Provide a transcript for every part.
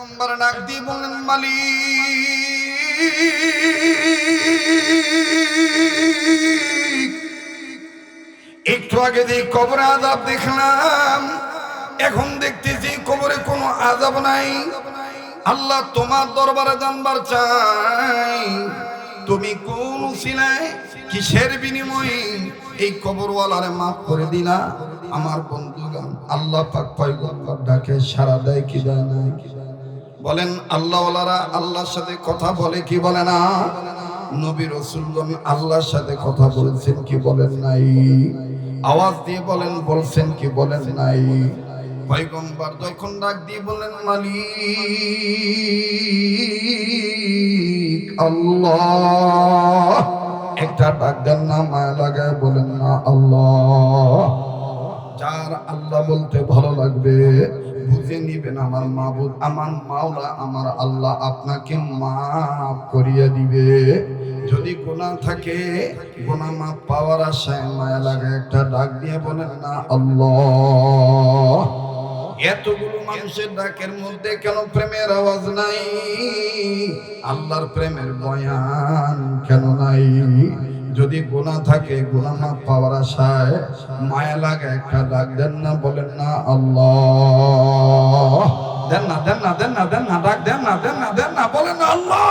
পয়গম্বর ডাক দিয়ে বললেন, মালিক, একটু আগে যে কবরে আযাব দেখলাম, এখন দেখতেছি কবরে কোনো আযাব নাই। আল্লাহ, তোমার দরবারে জানবার চাই, তুমি কোন উসিলায় কিসের বিনিময়ে এই কবরওয়ালারে মাফ করে দিলা। আমার বন্ধুগণ, আল্লাহ পাক পয়গম্বর ডাকে সাড়া দেয় কি দেয় না? বলেন, আল্লাহওয়ালারা আল্লাহর সাথে কথা বলে কি বলে না? নবী রাসূলগণ আল্লাহর সাথে কথা বলেছেন কি বলেন নাই? আওয়াজ দিয়ে বলেন, বলছেন কি বলেন নাই? পয়গম্বর যখন ডাক দিয়ে বলেন, মালিক আল্লাহ, একটা ডাক দেন না, মায়া লাগায় বলেন না আল্লাহ। যার আল্লাহ বলতে ভালো লাগবে বুঝে নিবেন, আমার মাবুদ, আমার মাওলা, আমার আল্লাহ আপনাকে মাফ করিয়ে দিবে। যদি গুনাহ থাকে, গুনাহ মাফ পাওয়ার আশায় মায়া লাগায় একটা ডাক দিয়ে বলেন না আল্লাহ। এতগুলো মানুষের ডাকের মধ্যে কেন প্রেমের আওয়াজ নাই? আল্লাহর প্রেমের বয়ান কেন নাই? যদি গুনাহ থাকে, গুনাহ মাফ পাওয়ার আশায় মায়া লাগে একটা ডাক দেন না, বলেন না আল্লাহ। দেন না, দেন না, দেন না, দেন না, ডাক দেন না, দেন না, দেন না, বলেন না আল্লাহ।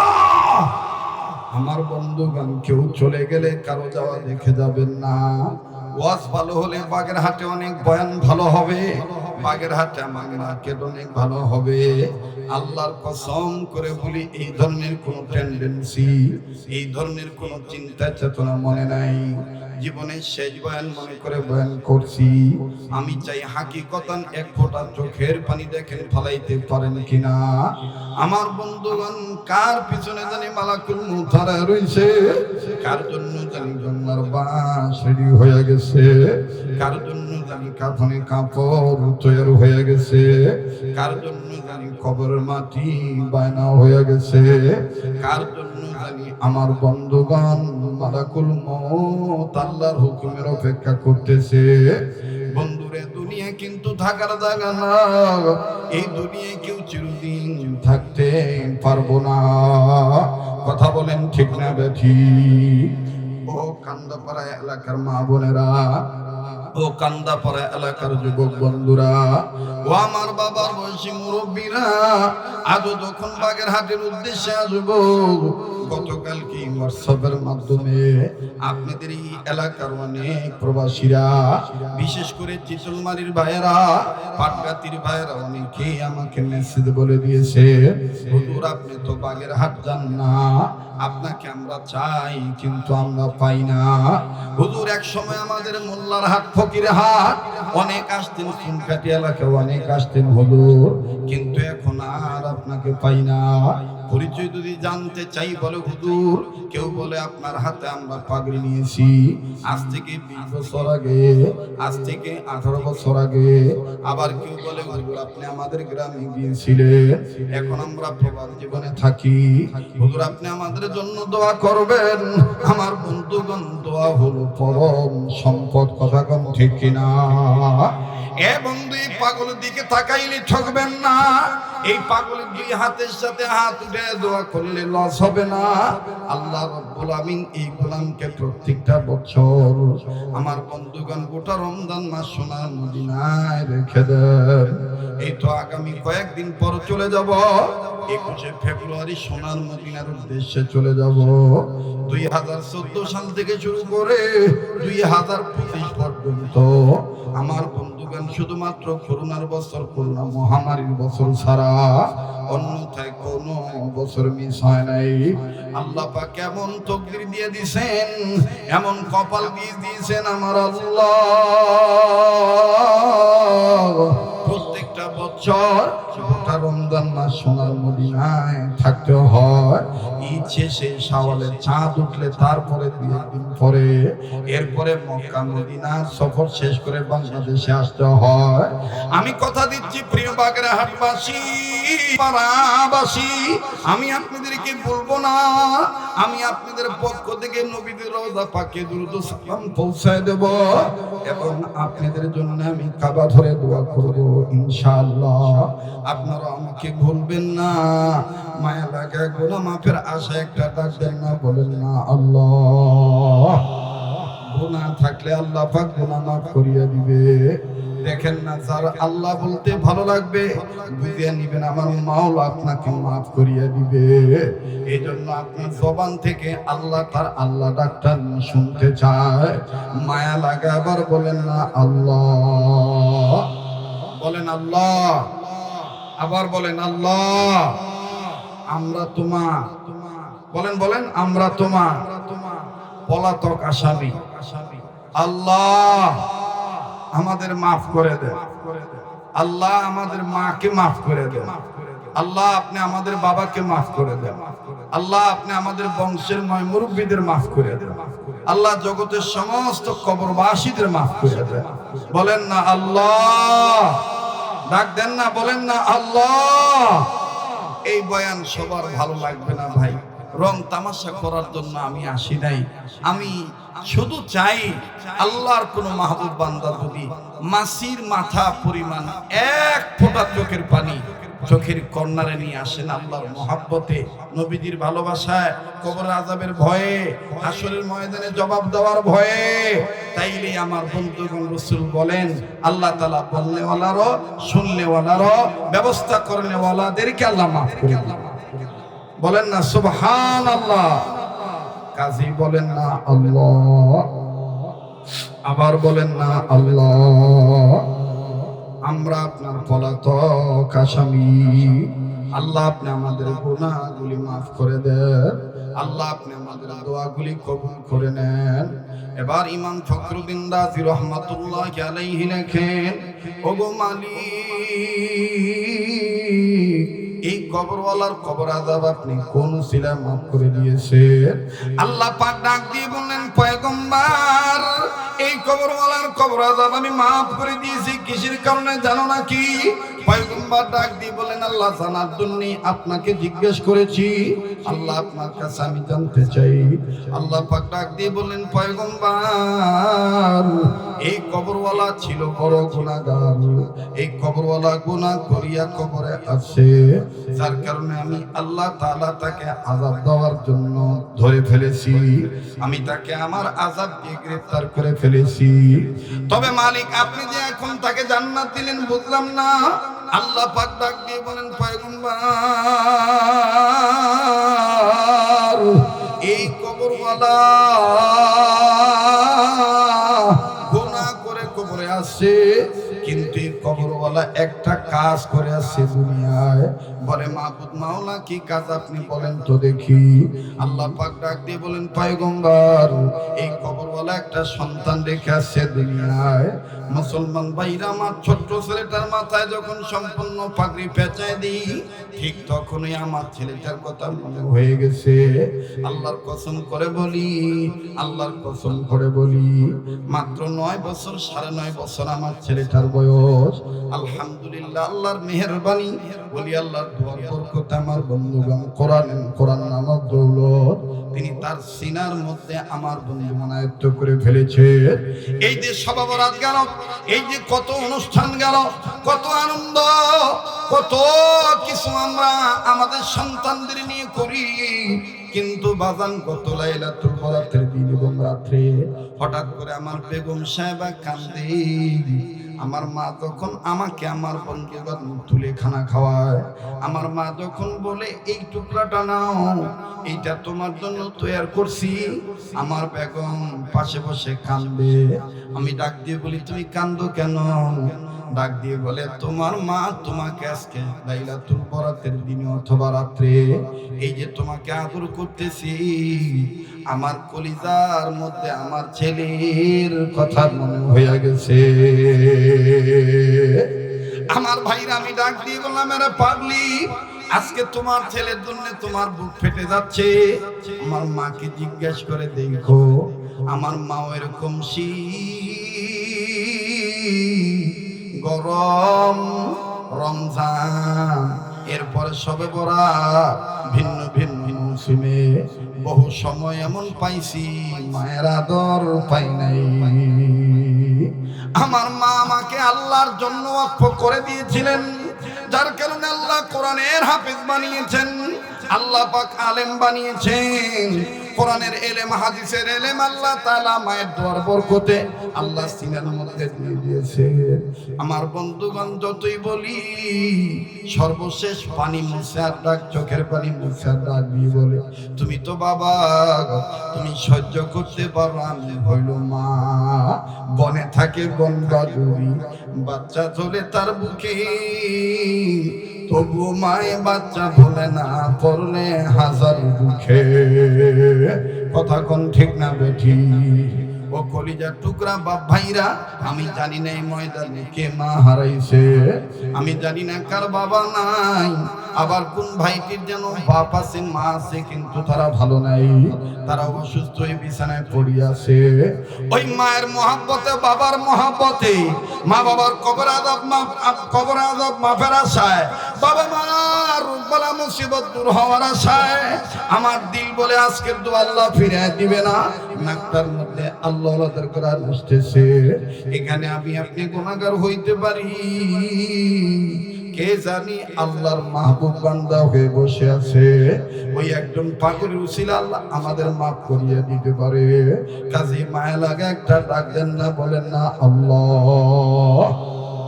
আমার বন্ধুগণ, কেউ চলে গেলে কারো যাওয়া দেখে যাবেন না। ওয়াজ ভালো হলে বাগেরহাটে অনেক বয়ান ভালো হবে, বাগেরহাটে আমার মার্কেট অনেক ভালো হবে। আল্লাহর কসম করে বলি, এই ধরনের কোনো টেন্ডেন্সি, এই ধরনের কোনো চিন্তা চেতনা মনে নাই। জীবনের শেষ বয়ান মনে করে বয়ান করছি। আমি চাই হাকিকতান এক ফোঁটা চোখের পানি দেখেন ফলাইতে পারেন কিনা। আমার বন্ধুগণ, কার পিছনে জানি মালাকুল মউত দাঁড়ায় রইছে, কার জন্য জানি জন্নার বাস রেডি হয়ে গেছে, কার জন্য জানি কাফনে কাপড় তৈরি হয়ে গেছে, কার জন্য জানি কবরের মাটি বায়না হয়ে গেছে, কার জন্য জানি আমার বন্ধুগণ মালাকুল মউত আল্লাহর হুকুমের অপেক্ষা করতেছে। বন্ধুরে, দুনিয়া কিন্তু থাকার জায়গা না। এই দুনিয়ায় কেউ চিরদিন থাকতে পারবো না। কথা বলেন ঠিক না বেঠিক? ও কান্দাপাড়া এলাকার মা বোনেরা, ও কান্দাপাড়া এলাকার যুবক বন্ধুরা, ও আমার বাবার বয়সী মুরব্বীরা, আজও যখন বাগেরহাটের উদ্দেশ্যে আসবো, গতকাল কি হোয়াটসঅ্যাপের মাধ্যমে আপনাদের এই এলাকার অনেক প্রবাসীরা, বিশেষ করে চিতলমারির ভাইয়েরা, পাটগাতির ভাইয়েরা অনেকেই আমাকে মেসেজ বলে দিয়েছে, হুজুর আপনি তো বাগেরহাট যান না, আপনাকে আমরা চাই কিন্তু আমরা পাই না। হুজুর এক সময় আমাদের মোল্লার হাট, ফকির হাট অনেক আসতেন, চুনকাটি এলাকায় অনেক আসতেন হুজুর, কিন্তু এখন আর আপনাকে পাই না। পরিচয় যদি জানতে চাই বলে হুজুর, কেউ বলে আপনার হাতে আমরা পাগড়ি নিয়েছি আজ থেকে 20 বছর আগে, আজ থেকে 18 বছর আগে। আবার কেউ বলে হুজুর আপনি আমাদের গ্রামে গিয়েছিলেন, এখন আমরা প্রবাস জীবনে থাকি, হুজুর আপনি আমাদের জন্য দোয়া করবেন। আমার বন্ধুগণ, দোয়া হলো পরম সম্পদ। কথা কম ঠিক কিনা? এ বন্ধু, এই পাগলের দিকে তাকাইলে ঠকবেন না। এই পাগলের দুই হাতের সাথে হাত উঠে দোয়া করলে লস হবে না। আল্লাহ রাব্বুল আমিন এই গোলামকে প্রত্যেকটা বছর আমার বন্ধুগণ গোটা রমজান মাস সোনার মদিনায় রেখে দেন। এই তো আগামী কয়েকদিন পর চলে যাব, 21শে ফেব্রুয়ারি সোনার মদিনার উদ্দেশ্যে চলে যাব। 2014 সাল থেকে শুরু করে 2025 পর্যন্ত আমার বন্ধুগণ শুধুমাত্র করোনার বছর, করোনা মহামারীর বছর ছাড়া অন্যথায় কোনো বছর মিস হয় নাই। আল্লাহ পাক কেমন তকদির দিয়ে দিয়েছেন, এমন কপাল দিয়ে দিয়েছেন আমার আল্লাহ। প্রত্যেকটা বছর গোটা রমজান মাস সোনার মদিনায় থাকতে হয়। ঈদ শেষে শাওয়ালের চাঁদ উঠলে তারপরে 2 দিন পরে, এরপরে মক্কা মদিনার সফর শেষ করে বাংলাদেশে আসতে হয়। আমি কথা দিচ্ছি প্রিয় বাগেরহাটবাসী, পাড়াবাসী, আমি আপনাদেরকে বলবো না, আমি আপনাদের পক্ষ থেকে নবীদের রওজা পাকে দুরূদ ও সালাম পৌঁছায় দেব এবং আপনাদের জন্য আমি কাবা ধরে দোয়া করব ইনশাআল্লাহ। আপনারা আমাকে ভুলবেন না। মায়া লাগে গুনাহ মাফের আশা একটা ডাক দেন না, বলেন না আল্লাহ। গুনাহ থাকলে আল্লাহ পাক গুনাহ মাফ করিয়ে দিবে। দেখেন না, যার আল্লাহ বলতে ভালো লাগবে বুঝিয়ে নিবেন আমার মাওলা আপনাকে মাফ করিয়ে দিবে। এই জন্য আপনার জবান থেকে আল্লাহ তার আল্লাহ ডাকটা শুনতে চায়। মায়া লাগে আবার বলেন না আল্লাহ, বলেন আল্লাহ, আবার বলেন আল্লাহ। আমরা তোমার, বলেন বলেন, আমরা তোমার পলাতক আসামি। আল্লাহ আমাদের মাফ করে দেন। আল্লাহ আমাদের মাকে মাফ করে দেন। আল্লাহ আপনি আমাদের বাবাকে মাফ করে দেন। আল্লাহ আপনি আমাদের বংশের মুরব্বীদের মাফ করে দেন। আল্লাহ জগতের সমস্ত কবরবাসীদের মাফ করে দেন। বলেন না আল্লাহ, ডাক দেন না, বলেন না আল্লাহ। এই বয়ান সবার ভালো লাগবে না ভাই, রং তামাশা করার জন্য আমি আসি নাই। আমি শুধু চাই আল্লাহর কোন মাহবুব বান্দা যদি মাসির মাথা পরিমাণ এক ফোঁটা চোখের পানি চোখের কর্নারে নিয়ে আসেন আল্লাহর মহাব্বতে, নবীজির ভালোবাসায়, কবরের আযাবের ভয়ে, হাসরের ময়দানে জবাব দেওয়ার ভয়ে, তাইলে আমার বন্ধুগণ রাসূল বলেন আল্লাহ তাআলা বলনেওয়ালারও শুননেওয়ালারও ব্যবস্থা করনেওয়ালাদেরকে আল্লাহ মাফ করে দিবেন। বলেন না সুবহানাল্লাহ। কাজী বলেন না আল্লাহ, আবার বলেন না আল্লাহ। আমরা আপনার পলাতক আসামি। আল্লাহ আপনি আমাদের গুনাহগুলি মাফ করে দেন। আল্লাহ আপনি আমাদের দোয়াগুলি কবুল করে নেন। এবার ইমাম ফখরুদ্দিন রাজি রহমাতুল্লাহি আলাইহি লেখেন, ওগো মালিক, এই কবরওয়ালার কবর আযাব আপনি কোন সিলা মাফ করে দিয়েছেন। আল্লাহ পাক ডাক দিয়ে বললেন, পয়গম্বর এই কবরওয়ালার কবর আযাব আমি মাফ করে দিয়েছি। কিসের কারণে জানো নাকি? পয়গম্বর ডাক দিয়ে বলেন, আল্লাহ জানার জন্য আপনাকে জিজ্ঞেস করেছি। আল্লাহ আপনার কাছে আমি জানতে চাই। আল্লাহ পাক ডাক দিয়ে বললেন, পয়গম্বর এই কবরওয়ালা ছিল বড় গুনাহগার। এই কবরওয়ালা গুনাহ করিয়া কবরে আছে, যার কারণে আমি আল্লাহ তাআলা তাকে আযাব দেওয়ার জন্য ধরে ফেলেছি। আমি তাকে আমার আযাব দিয়ে গ্রেফতার করে ফেলেছি। তবে মালিক আপনি যে এখন তাকে জান্নাত দিলেন বুঝলাম না। আল্লাহ পাক ডাক দিয়ে বলেন, পয়গম্বর এই কবরওয়ালা গুনাহ করে কবরে আসছে, কিন্তু এই কবরওয়ালা একটা কাজ করে আসছে দুনিয়ায়। বলে মাবুদ মাওলা কি কাজ আপনি বলেন তো দেখি। আল্লাহ পাক ডাক দিয়ে বলেন, পয়গম্বর এই কবরওয়ালা একটা সন্তান রেখে আসছে দুনিয়ায়। মুসলমান ভাইরা, আমার ছোট্ট ছেলেটার মাথায় যখন সম্পূর্ণ পাগড়ি পেঁচায় দিই, ঠিক তখনই আমার ছেলেটার কথা মনে হয়ে গেছে। আল্লাহর কসম করে বলি, আল্লাহর কসম করে বলি, মাত্র 9 বছর 9.5 বছর আমার ছেলেটার বয়স। আলহামদুলিল্লাহ, আল্লাহর মেহেরবানি বলি, আল্লাহর দোয়ার বরকতে আমার বন্ধুগণ কোরআন নামক দৌলত তিনি তার সিনার মধ্যে আমার বন্ধু মনায়ত্ত করে ফেলেছে। এই যে সবা বরাত গেল, এই যে কত অনুষ্ঠান গেল, কত আনন্দ, কত কিছু আমরা আমাদের সন্তানদের নিয়ে করি, কিন্তু বাজান কত লাইলাতুল বরাতের দিন এবং রাত্রে হঠাৎ করে আমার বেগম সাহেবা কান্দে। আমার মা যখন আমাকে আমার বন্ধুগণ তুলে খানা খাওয়ায়, আমার মা যখন বলে এই টুকরাটা নাও, এইটা তোমার জন্য তৈরি করছি, আমার বেগম পাশে বসে কান্দে। আমি ডাক দিয়ে বলি, তুমি কান্দো কেন? ডাক দিয়ে বলে, তোমার মা তোমাকে আজকে লাইলাতুল বরাতের দিনে অথবা রাত্রে এই যে তোমাকে আদর করতেছি, আমার কলিজার মধ্যে আমার ছেলের কথা মনে হয়ে গেছে। আমার ভাইরা, আমি ডাক দিয়ে বললাম, এরা পাগলি, আজকে তোমার ছেলের জন্য তোমার বুক ফেটে যাচ্ছে। আমার মাকে জিজ্ঞেস করে দেখো, আমার মাও এরকম গরম রমজান, এরপরে সবে বরাত, ভিন্ন ভিন্ন মৌসুমে বহু সময় এমন পাইছি মায়ের আদর পাই নাই। আমার মা আমাকে আল্লাহর জন্য ওয়াকফ করে দিয়েছিলেন। যার কারণে আল্লাহ কোরআনের হাফেজ বানিয়েছেন, আল্লাহ পাক আলেম বানিয়েছেন। কোরআনের এলেম, হাদিসের এলেম আল্লাহ তাআলা মায়ের দোয়ার বরকতে আল্লাহ সিনার মধ্যে দিয়ে দিয়েছে। আমার বন্ধুগণ, যতই বলি সর্বশেষ পানি মুছার ডাক, চোখের পানি মুছার ডাক দিয়ে বলে, তুমি তো বাবা, তুমি সহ্য করতে পারো, আমি হইল মা। বনে থাকে বনবাজুরি, বাচ্চা চলে তার বুকে, তবু মায়ে বাচ্চা বলে না, পড়লে হাজার দুঃখে। কথা কোন ঠিক না বেঠি? ও কলিজার টুকরা বাপ ভাইরা, আমি জানি না এই ময়দানে কে মা হারাইছে, আমি জানি না কার বাবা নাই, আবার কোন ভাইটির যেন বাপ আছে, মা আছে, কিন্তু তারা ভালো নাই, তারা অসুস্থ হয়ে বিছানায় পড়ে আছে। ওই মায়ের মহাব্বতে, বাবার মহাব্বতে, মা বাবার কবর আযাব মাফের আশায়, বাবা মার রোগবালা মুসিবত দূর হওয়ার আশায় আমার দিল বলে আজকের দোয়া আল্লাহ ফিরিয়ে দিবে না। নাকটার মধ্যে আল্লাহর কোরআন আসতেছে। এখানে আমি আপনি গুনাহগার হইতে পারি, কে জানি আল্লাহর মাহবুব বান্দা হয়ে বসে আছে, ওই একজন পাগলের উসিলা আল্লাহ আমাদের মাফ করিয়ে দিতে পারে। কাজী মায়া লাগে একটা ডাক দেন না, বলেন না আল্লাহ।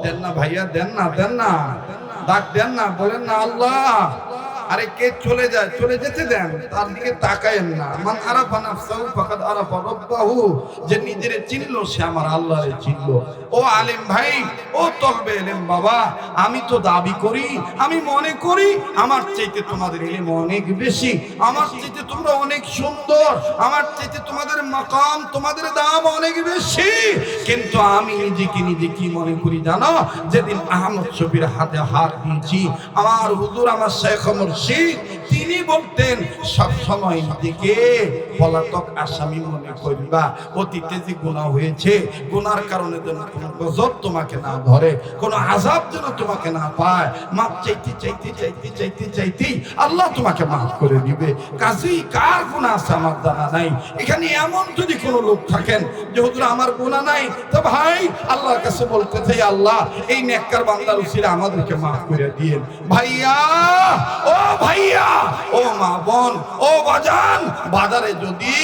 দেন না ভাইয়া, দেন না, দেন না, ডাক দেন না, বলেন না আল্লাহ। আরে কে চলে যায়, চলে যেতে দেন, তার দিকে তাকায়েন না। মান আরাফা নাফসাহু ফাকাদ আরাফা রাব্বাহু, যে নিজেরে চিনলো সে আমার আল্লাহরে চিনলো। ও আলেম ভাই, ও তলবে ইলম বাবা, আমি তো দাবি করি, আমি মনে করি আমার চাইতে তোমাদের ইলম অনেক বেশি, আমার চাইতে তোমরা অনেক সুন্দর, আমার চাইতে তোমাদের মাকাম, তোমাদের দাম অনেক বেশি। কিন্তু আমি নিজে কি মনে করি জানো? যেদিন আহমদ শফির হাতে হাত দিয়েছি, আমার হুজুর, আমার শেখ মুর্শিদ, তিনি বলতেন সব সময় নিজেকে পলাতক আসামি মনে করবা। অতীতে যে গুনাহ হয়েছে, গুনার কারণে যেন কোনো গজব তোমাকে না ধরে, কোনো আযাব যেন তোমাকে না পায়। মাফ চাইতে আল্লাহ তোমাকে মাফ করে দিবে। কাজেই কার গুনাহ আছে আমার জানা নাই। এখানে এমন যদি কোনো লোক থাকেন যে হুজুর আমার গুনাহ নাই, তো ভাই আল্লাহর কাছে বলতে চাই, আল্লাহ এই নেককার বান্দার উসিলা আমাদেরকে মাফ করে দিয়েন। ভাইয়া, ও ভাইয়া, ও মা বোন, ও বাজান, বাজারে যদি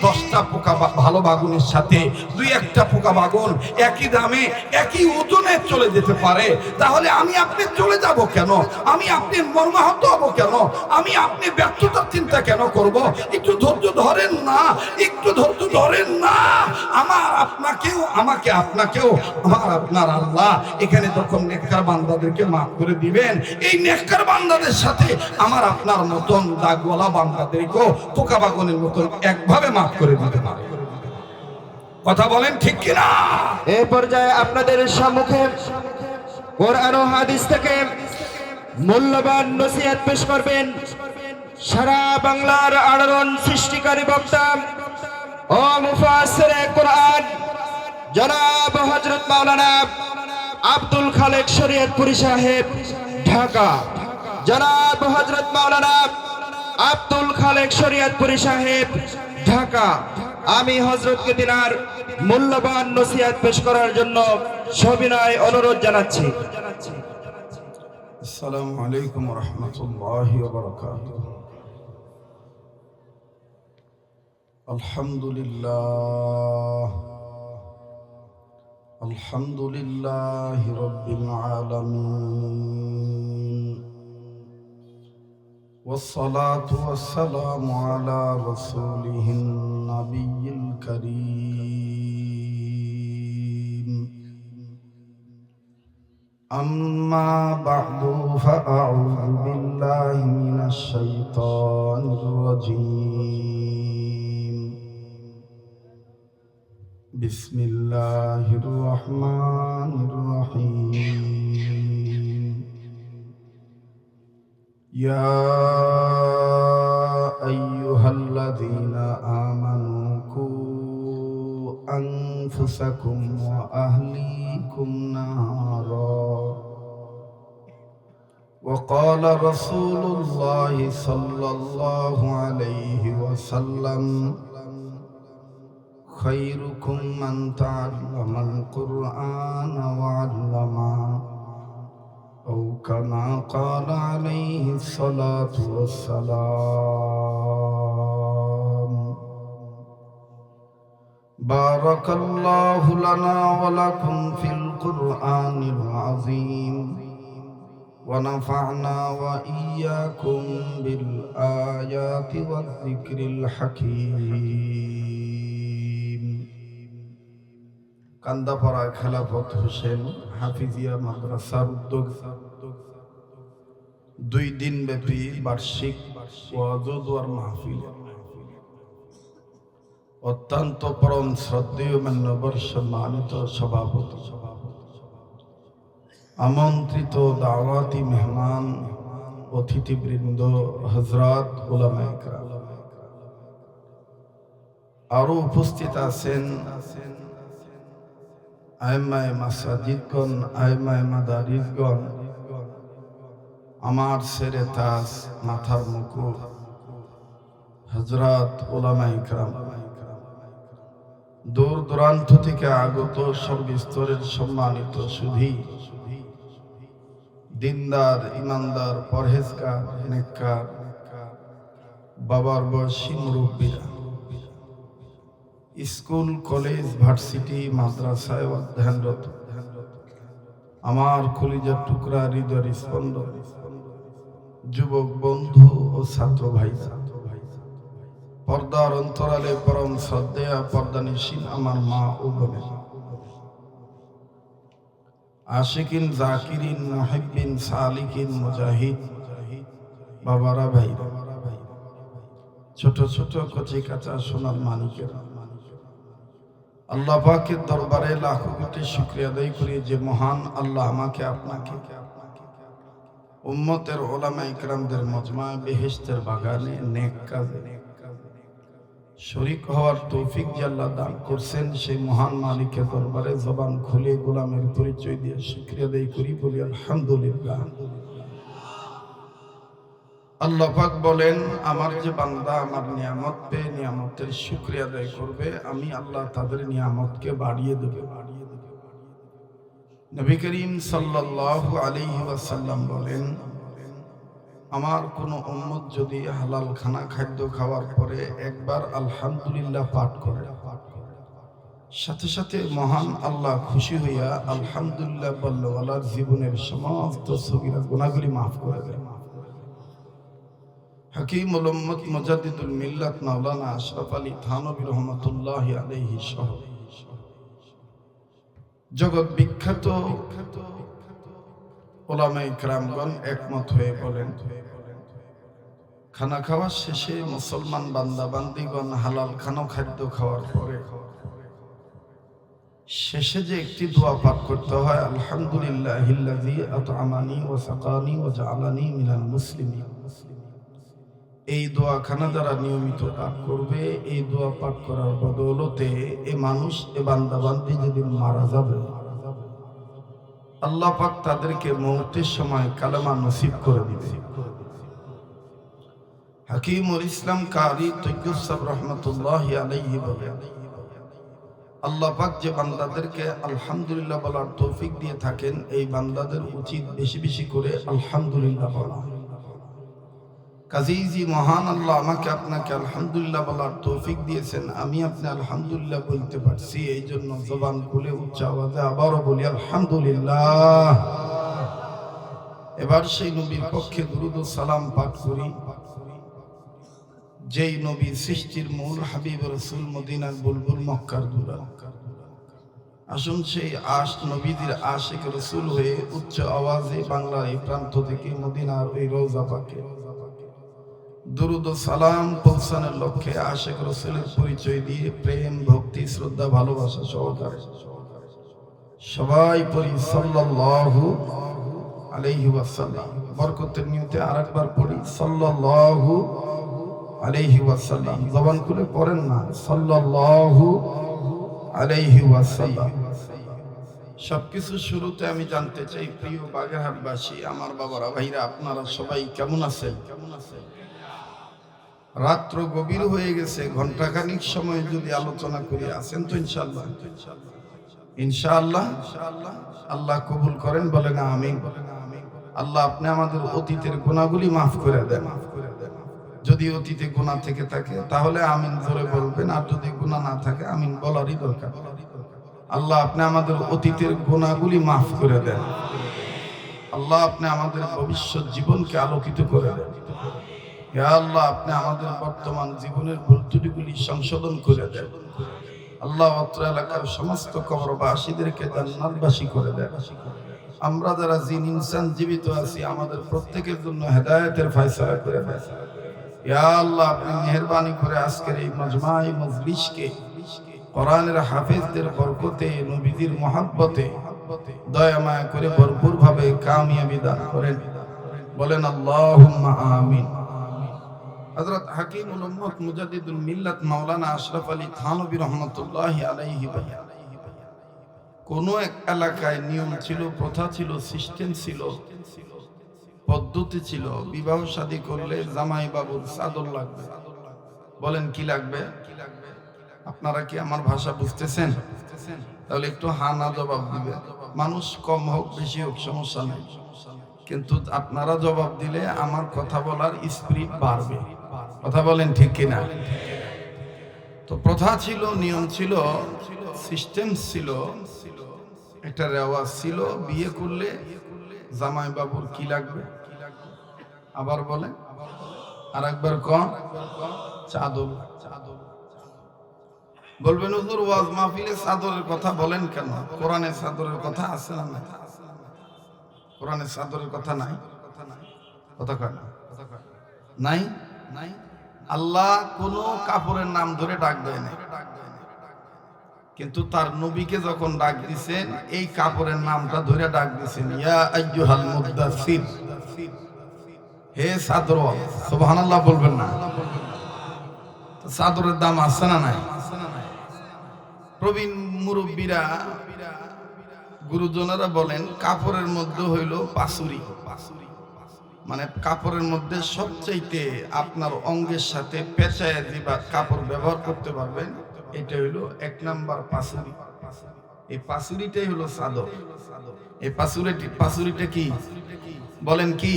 10টা পোকা ভালো বাগুনের সাথে 2-1টা পোকা বাগুন একই দামে একই ওজনে চলে যেতে পারে, তাহলে আমি আপনি চলে যাব কেন? আমি আপনি মর্মাহত হব কেন? আমি আপনি ব্যর্থতার চিন্তা কেন করব? একটু ধৈর্য ধরেন না, একটু ধৈর্য ধরেন না। আমার আপনাকেও, আমাকে আপনাকেও আমার আপনার আল্লাহ এখানে যখন নেককার বান্দাদেরকে মাফ করে দিবেন, এই নেককার বান্দাদের সাথে আমার আপনার মতন দাগওয়ালা বান্দাদেরকেও পোকা বাগনের মতন একভাবে মাফ করে দিতে পারে। কথা বলেন ঠিক কিনা? এই পর্যায়ে আপনাদের সম্মুখে কোরআন ও হাদিস থেকে মূল্যবান নসিহত পেশ করবেন সারা বাংলার আলোড়ন সৃষ্টিকারী বক্তা ও মুফাসসিরে কোরআন জনাব হযরত মাওলানা আব্দুল খালেক শরীয়তপুরী সাহেব, ঢাকা। জনাব হযরত মাওলানা আব্দুল খালেক শরীয়তপুরী সাহেব, ঢাকা। আমি হযরতকে তিনার মূল্যবান নসিহত পেশ করার জন্য সবিনয় অনুরোধ জানাচ্ছি। আসসালামু আলাইকুম ওয়া রাহমাতুল্লাহি ওয়া বারাকাতুহু। আলহামদুলিল্লাহি রাব্বিল আলামিন, ওয়াসসালাতু ওয়াসসালামু আলা রাসূলিহিন নাবিয়্যিল কারীম। আম্মা বা'দু ফাআউযু বিল্লাহি মিনাশ শাইতানির রাজীম। বিসমিল্লাহির রহমানির রহিম। ইয়া আইয়ুহাল্লাযীনা আমানু কু আনফুসাকুম ওয়া আহলিকুম নারা। وقال رسول الله صلى الله عليه وسلم خيركم من تعلم القرآن وعلمه أو كما قال عليه الصلاة والسلام. بارك الله لنا ولكم في القرآن العظيم ونفعنا وإياكم بالآيات والذكر الحكيم. কান্দাপাড়া খেলাফত হোসেন হাফিজিয়া মাদ্রাসার উদ্যোগ 2 দিন ব্যাপী বার্ষিক ওয়াজ ও দোয়ার মাহফিল অত্যন্ত পরম শ্রদ্ধেয় মান্যবর সম্মানিত সভাপতি, আমন্ত্রিত দাওয়াতি মেহমান, অতিথিবৃন্দ, হযরত উলামায়ে কেরাম, আরো উপস্থিত আছেন আইম্মায়ে মাসাজিদগণ, আইম্মায়ে মাদারিসগণ, আমার সেরে তাজ, মাথার মুকুট, হযরত উলামায়ে কেরাম, দূর দূরান্ত থেকে আগত সর্বস্তরের সম্মানিত সুধী, দিনদার, ইমানদার, পরহেজগার, নেককার, বাবার বয়সী মুরব্বীরা, স্কুল, কলেজ, ভার্সিটি, মাদ্রাসায় অধ্যয়নরত আমার কলিজার টুকরা, হৃদয়ের স্পন্দন যুবক বন্ধু ও ছাত্র ভাই, পর্দার অন্তরালে পরম শ্রদ্ধেয়া পর্দানিশীন আমার মা ও বোনেরা, আশিকিন, জাকিরিন, মুহিব্বিন, সালিকিন, মুজাহিদ বাবারা, ভাই, ছোট ছোট কচি কাঁচা সোনার মানিকেরা, আল্লাহ পাকের দরবারে লাখো কোটি শুকরিয়া আদায় করি যে মহান আল্লাহ আমাকে আপনাকে উম্মতের উলামায়ে কেরামদের মজমায়ে বেহেশতের বাগানে নেক কাজে শরীক হওয়ার তৌফিক যে আল্লাহ দান করছেন, সেই মহান মালিকের দরবারে জবান খুলে গোলামের পরিচয় দিয়ে শুকরিয়া আদায় করি, বলি আলহামদুলিল্লাহ। আল্লাহ পাক বলেন, আমার যে বান্দা আমার নিয়ামত পেয়ে নিয়ামতের শুকরিয়া আদায় করবে, আমি আল্লাহ তাদের নিয়ামতকে বাড়িয়ে দেব। নবী করিম সাল্লাল্লাহু আলাইহি ওয়াসাল্লাম বলেন, আমার কোন উম্মত যদি হালাল খানা খাদ্য খাওয়ার পরে একবার আলহামদুলিল্লাহ পাঠ করে, সাথে সাথে মহান আল্লাহ খুশি হইয়া আলহামদুলিল্লাহ বললেওয়ালার জীবনের সমস্ত সগীরা গুনাহগুলি মাফ করে দেন। হাকিমুল উম্মত মুজাদ্দিদুল মিল্লাত মাওলানা আশরাফ আলী থানভী রাহমাতুল্লাহি আলাইহি সহ জগৎ বিখ্যাত উলামায়ে কেরামগণ একমত হয়ে বলেন, খানা খাওয়ার শেষে মুসলমান বান্দা বান্দিগণ হালাল খাদ্য খাওয়ার পরে শেষে যে একটি দোয়া পাঠ করতে হয়, আলহামদুলিল্লাহিল্লাযী আত'আমানী ওয়া সাকানী ওয়া জাআলানী মিনাল মুসলিমিন। এই দোয়া খানা যারা নিয়মিত পাঠ করবে, এই দোয়া পাঠ করার বদৌলতে এ মানুষ, এ বান্দা বান্দি যেদিন মারা যাবে, আল্লাহ পাক তাদেরকে মওতের সময় কালেমা নসিব করে দিবে। হাকিমুল ইসলাম কারি তৈয়ব সাহেব রহমাতুল্লাহি আলাইহি বলেন, আল্লাহ পাক যে বান্দাদেরকে আলহামদুলিল্লাহ বলার তৌফিক দিয়ে থাকেন, এই বান্দাদের উচিত বেশি বেশি করে আলহামদুলিল্লাহ বলা। কাজী মহান আল্লাহ আমাকে আপনাকে আলহামদুলিল্লাহ বলার তৌফিক দিয়েছেন, আমি আপনি আলহামদুলিল্লাহ বলতে পারছি, এই জন্য জবান খুলে উচ্চ আওয়াজে আবারও বলি আলহামদুলিল্লাহ। এবার সেই নবীর পক্ষে দুরূদ ও সালাম পাঠ করি, যেই নবী সৃষ্টির মূল, হাবিব রাসূল, মদিনার বুলবুল, মক্কার দুলা। আসুন সেই নবীদের আশিক রাসূল হয়ে উচ্চ আওয়াজে বাংলার এই প্রান্ত থেকে মদিনার ওই রওজা পাকে দুরূদ ও সালাম পৌঁছানোর লক্ষ্যে আশিক রাসূলের পরিচয় দিয়ে প্রেম, ভক্তি, শ্রদ্ধা, ভালোবাসা সহকারে সবাই পড়ি সাল্লাল্লাহু আলাইহি ওয়াসাল্লাম। বরকতের নিয়তে আরেকবার পড়ি সাল্লাল্লাহু আলাইহি ওয়াসাল্লাম। জবান খুলে পড়েন না, সাল্লাল্লাহু আলাইহি ওয়াসাল্লাম। সবকিছু শুরুতে আমি জানতে চাই, প্রিয় বাগেরহাটবাসী, আমার বাবারা, ভাইরা, আপনারা সবাই কেমন আছেন? রাত্র গভীর হয়ে গেছে, ঘন্টাখানিক সময় যদি আলোচনা করি, আছেন তো ইনশাআল্লাহ? ইনশাআল্লাহ আল্লাহ কবুল করেন, বলেন আমিন। আল্লাহ আপনি আমাদের অতীতের গুনাহগুলি মাফ করে দেন। যদি অতীতে গুনাহ থেকে থাকে তাহলে আমিন জোরে বলবেন, আর যদি গুনাহ না থাকে আমিন বলারই দরকার। আল্লাহ আপনি আমাদের অতীতের গুনাহগুলি মাফ করে দেন। আল্লাহ আপনি আমাদের ভবিষ্যৎ জীবনকে আলোকিত করে দেন। ইয়া আল্লাহ আপনি আমাদের বর্তমান জীবনের ভুল ত্রুটিগুলি সংশোধন করে দেন। আল্লাহ অত্র এলাকার সমস্ত কবরবাসীদেরকে জান্নাতবাসী করে দেন। আমরা যারা জিন ইনসান জীবিত আছি আমাদের প্রত্যেকের জন্য হেদায়েতের ফয়সালা করে দেন। ইয়া আল্লাহ আপনি মেহেরবানি করে আজকের এই মাজমাই মজলিসকে কোরআনের হাফেজদের বরকতে, নবীদের মহব্বতে দয়া মায়া করে ভরপুর ভাবে কামিয়াবি দান করেন। বলেন আল্লাহুম্মা আমিন। হযরত হাকিমুল উম্মত মুজাদ্দিদুল মিল্লাত মাওলানা আশরাফ আলী থানভী রাহমাতুল্লাহি আলাইহি বলেন, কোন এক এলাকায় নিয়ম ছিল, প্রথা ছিল, সিস্টেম ছিল, পদ্ধতি ছিল, বিবাহ শাদী করলে জামাই বাবুর চাদর লাগবে। বলেন কি লাগবে? আপনারা কি আমার ভাষা বুঝতেছেন? তাহলে একটু হা না জবাব দিবে। মানুষ কম হোক বেশি হোক সমস্যা নেই, কিন্তু আপনারা জবাব দিলে আমার কথা বলার স্পিরিট বাড়বে। কথা বলেন ঠিক কিনা? তো প্রথা ছিল, নিয়ম ছিল, সিস্টেম ছিল, একটা রেওয়াজ ছিল, বিয়ে করলে জামাই বাবুর কি লাগবে? আবার বলেন, আর একবার কম, চাদর। বলবেন হুজুর ওয়াজ মাহফিলে চাদরের কথা বলেন কেন? কোরআনে চাদরের কথা আছে না? কোরআনে চাদরের কথা নাই? কথা কয় না? নাই? আল্লাহ কোন কাপড়ের নাম ধরে ডাক দেয় না, কিন্তু তার নবীকে যখন ডাক দিছেন এই কাপড়ের নামটা ধরে ডাক দিছেন, ইয়া আইয়ুহাল মুদাসসির, হে চাদর। সুবহানাল্লাহ বলবেন না? চাদরের দাম আছে না নাই? প্রবীণ মুরব্বীরা, গুরুজনেরা বলেন কাপড়ের মধ্যে হইল পাসুরি, মানে কাপড়ের মধ্যে সবচাইতে আপনার অঙ্গের সাথে পেঁচায় যে কাপড় ব্যবহার করতে পারবেন এটা হইল এক নাম্বার পাসুরি। এই পাসুরিটাই হলো চাদর। এই পাসুরিটা কি বলেন? কি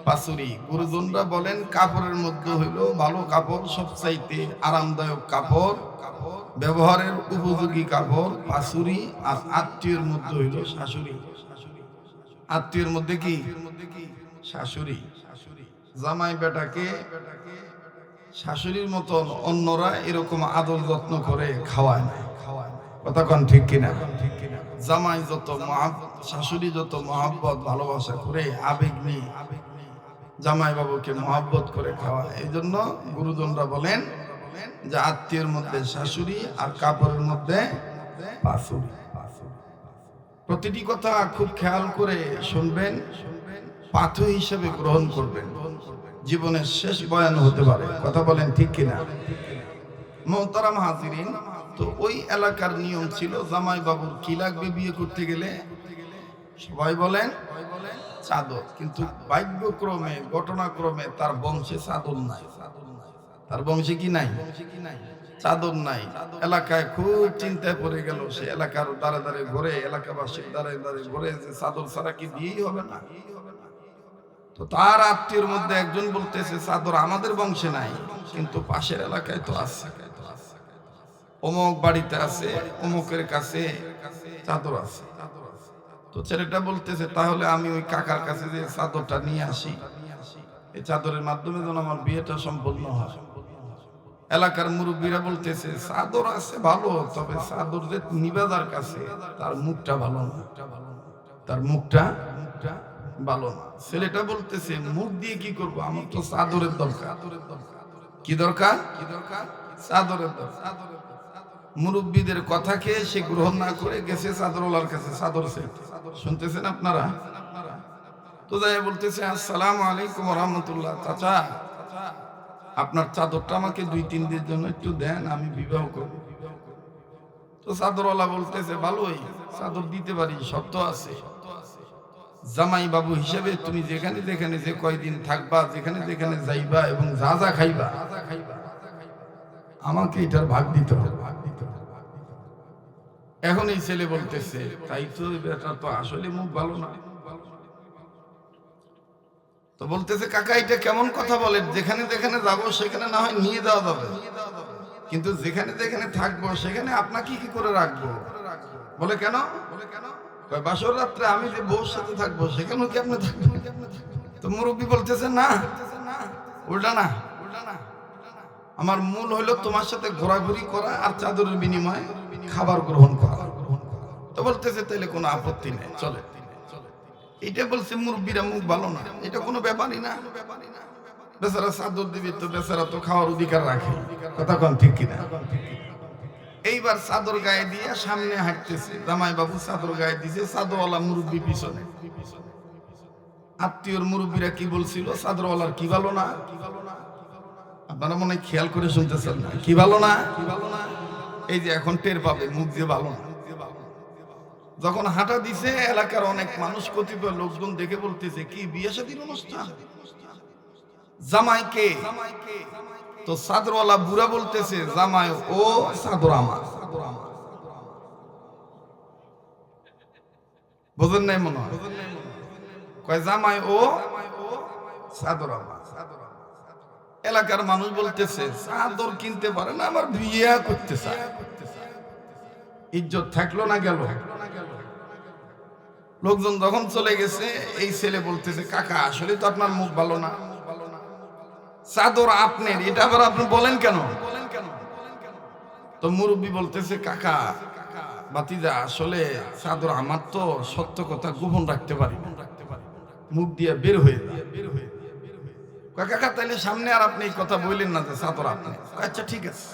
পাসুরি? গুরুজনরা বলেন কাপড়ের মধ্যে হইল ভালো কাপড়, সবচাইতে আরামদায়ক কাপড়, ব্যবহারের উপযোগী কাপড় পাসুরি। আর আত্মীয়ের মধ্যে হইল শাশুড়ি। আত্মীয়ের মধ্যে কি? শাশুড়ি। জামাই বেটাকে শাশুড়ির মতন অন্যরা এরকম আদর যত্ন করে খাওয়ায় না। কথা কন ঠিক কিনা? জামাই যত শাশুড়ি যত মহাব্বত ভালোবাসা করে, আবেগ নিয়ে জামাই বাবুকে মহাব্বত করে খাওয়ায়। এই জন্য গুরুজনরা বলেন যে আত্মীয়ের মধ্যে শাশুড়ি আর কাপড়ের মধ্যে পাসুরি। প্রতিটি কথা খুব খেয়াল করে শুনবেন, পাথর হিসেবে গ্রহণ করবেন। জীবনের শেষ বয়ান হতে পারে। কথা বলেন ঠিক কিনা? মোহতারাম হাজিরিন, তো ওই এলাকার নিয়ম ছিল জামাই বাবুর কি লাগবে বিয়ে করতে গেলে? সবাই বলেন চাদর। কিন্তু ভাগ্যক্রমে, ঘটনাক্রমে তার বংশে চাদর নাই। তার বংশে কি নাই? চাদর নাই। এলাকায় খুব চিন্তায় পড়ে গেল। সে এলাকার দ্বারে দ্বারে ঘুরে, এলাকাবাসীর দ্বারে দ্বারে ঘুরে যে চাদর ছাড়া কি বিয়েই হবে না? তো তার আত্মীয়ের মধ্যে একজন বলতেছে চাদর আমাদের বংশে নাই, কিন্তু পাশের এলাকায় তো আছে, অমুক বাড়িতে আছে, অমুকের কাছে চাদর আছে। তো ছেলেটা বলতেছে তাহলে আমি ওই কাকার কাছে যে চাদরটা নিয়ে আসি, এই চাদরের মাধ্যমে যেন আমার বিয়েটা সম্পন্ন হয়। এলাকার মুরব্বীরা বলতেছে চাদর আছে ভালো, তবে চাদর যে নিবাদার কাছে তার মুখটা ভালো না, তার মুখটা ভালো না। ছেলেটা বলতেছে মুখ দিয়ে কি করবো, আমার তো চাদরের দরকার। কি দরকার? চাদরের দরকার। মুরব্বীদের কথা খেয়ে সে গ্রহণ না করে গেছে চাদরওয়ালার কাছে চাদর চাইতে। শুনতেছেন আপনারা? তো যাই বলতেছে আসসালামু আলাইকুম ওয়া রাহমাতুল্লাহ, চাচা আপনার চাদরটা আমাকে 2-3 দিনের জন্য একটু দেন, আমি বিবাহ করব। তো চাদরওয়ালা বলতেছে ভালোই, চাদর দিতে পারি, শর্ত আছে। জামাই বাবু হিসেবে তুমি যেখানে যেখানে যে কয়দিন থাকবা, যেখানে যেখানে যাইবা এবং যা যা খাইবা, আমাকে এটার ভাগ দিতে হবে। এখন এই ছেলে বলতেছে তাই তো, বেটা তো আসলে মুখ ভালো না, তো বলতেছে কাকা এটা কেমন কথা বলেন, যেখানে যেখানে যাবো সেখানে না হয় নিয়ে যাওয়া যাবে, কিন্তু যেখানে যেখানে থাকবো সেখানে আপনাকে কি করে রাখবো? বলে কেন? বাসর রাত্রে আমি যে বউর সাথে থাকবো সেখানেও কি আপনি থাকবেন? তো মুরব্বী বলতেছে না, উল্টা না, আমার মূল হলো তোমার সাথে ঘোরাঘুরি করা আর চাদরের বিনিময়ে খাবার গ্রহণ করা। তো বলতেছে তাইলে কোনো আপত্তি নেই, চলে। এটা বলছে মুরব্বীরা, মুখ ভালো না, এটা কোনো ব্যাপারই না, বেচারা চাদর দিবি তো বেচারা তো খাওয়ার অধিকার রাখে, কথা কোন ঠিক কিনা? এইবার চাদর গায়ে দিয়ে সামনে হাঁটতেছে, জামাই বাবু চাদর গায়ে দিছে, চাদরওয়ালা মুরব্বী পিছনে। আত্মীয়র মুরব্বীরা কি বলছিল, চাদরওয়ালার কি ভালো না? আপনারা মনে হয় খেয়াল করে শুনতেছেন না, কি ভালো না? এই যে এখন টের পাবে মুখ যে ভালো না। যখন হাঁটা দিছে এলাকার অনেক মানুষ, কতিপয় লোকজন দেখে বলতেছে কি বিয়ে শাদীর অনুষ্ঠান, জামাই কে? তো চাদরওয়ালা বুড়া বলতেছে জামাই ও, চাদর আমার। বোঝেন নাই মনে হয়? কয় জামাই ও, চাদর আমার। এলাকার মানুষ বলতেছে চাদর কিনতে পারে না, আমার বিয়ে করতে চায়। ইজ্জত থাকলো না গেল। লোকজন যখন চলে গেছে এই ছেলে বলতেছে কাকা আসলে তো আপনার মুখ ভালো না, চাদর আপনার, এটা আবার আপনি বলেন কেন? তো মুরব্বী বলতেছে কাকা বাতিজা আসলে চাদর আমার, তো সত্য কথা গোপন রাখতে পারি, মুখ দিয়ে বের হয়ে যায়। কাকা তাইলে সামনে আর আপনি এই কথা বললেন না যে চাদর আপনি। আচ্ছা ঠিক আছে,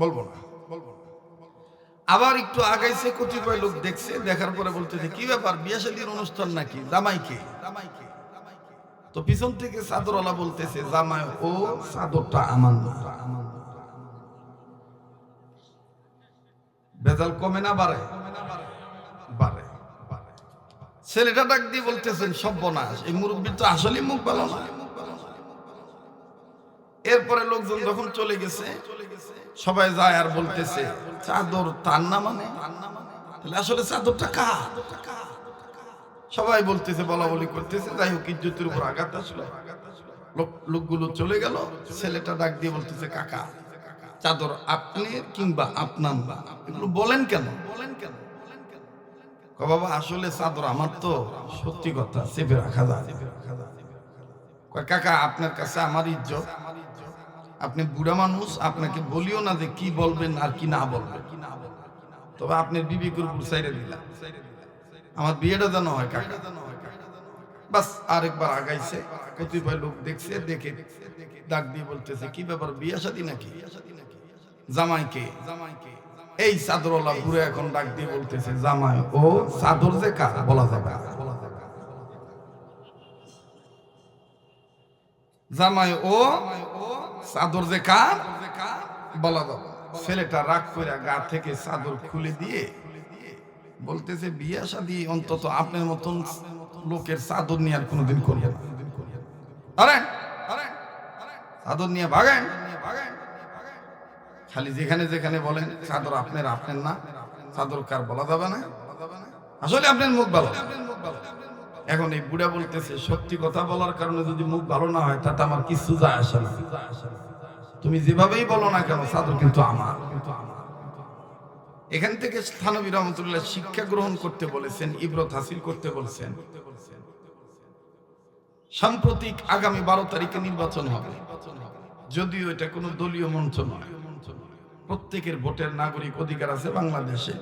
বলবো না। আবার একটু আগাইছে, কতিপয় লোক দেখছে, দেখার পরে বলতেছে কি ব্যাপার, বিয়ে শাদীর অনুষ্ঠান নাকি, জামাই কে? তো পিছন থেকে চাদরওয়ালা বলতেছে জামাই ও, চাদরটা আমার না। বেজাল কমে না বাড়ে? বাড়ে। ছেলেটা ডাক দিয়ে বলতেছেন সর্বনাশ, এই মুরব্বীর তো আসলে মুখ ভালো না। এরপরে লোকজন যখন চলে গেছে সবাই যায় আর বলতেছে চাদর তার না, মানে আসলে চাদরটা কার? সবাই বলতেছে, বলা বলি করতেছে, যাই হোক ইজ্জতের উপর আঘাত আসলো। লোকগুলো চলে গেল, ছেলেটা ডাক দিয়ে বলতেছে কাকা চাদর আপনি কিংবা আপনার না, এগুলো বলেন কেন? বাবা আসলে চাদর আমার, তো সত্যি কথা চেপে রাখা যায়। কাকা আপনার কাছে আমার ইজ্জত, আপনি বুড়া মানুষ, আপনাকে বলিও না যে কি বলবেন আর কি না বলবেন, তবে আপনার বিবেকের উপর ছাইড়ে দিলাম, আমার বিয়েটা যেন হয় কাকা। বাস আরেকবার আগাইছে, কতিপয় লোক দেখছে, দেখে ডাক দিয়ে বলতেছে কি ব্যাপার, বিয়ে শাদী নাকি? জামাই কে? এই চাদরওয়ালা বুড়া এখন ডাক দিয়ে বলতেছে জামাই ও, চাদর যে কার বলা যাবে না। জামাই ও, চাদর যে কার বলা যাবে। ছেলেটা রাগ করে গা থেকে চাদর খুলে দিয়ে বলতেছে বিয়ে শাদী অন্তত আপনার মতন লোকের চাদর নিয়ে আর কোনোদিন করবো না। চাদর নিয়ে ভাগেন, খালি যেখানে যেখানে বলেন চাদর আপনার, আপনার না, চাদর কার বলা যাবে না, আসলে আপনার মুখ ভালো। এখন এই বুড়া বলতেছে সত্যি কথা বলার কারণে যদি মুখ ভালো না হয় তাতে আমার কিছু যায় আসে না, তুমি যেভাবেই বলো না কেন চাদর কিন্তু আমার। এখান থেকে থানভী রহমতুল্লাহ শিক্ষা গ্রহণ করতে বলেছেন, ইবরত হাসিল করতে বলছেন। সাম্প্রতিক আগামী 12 তারিখে নির্বাচন হবে, যদিও এটা কোনো দলীয় মঞ্চ নয়, প্রত্যেকের ভোটের নাগরিক অধিকার আছে বাংলাদেশে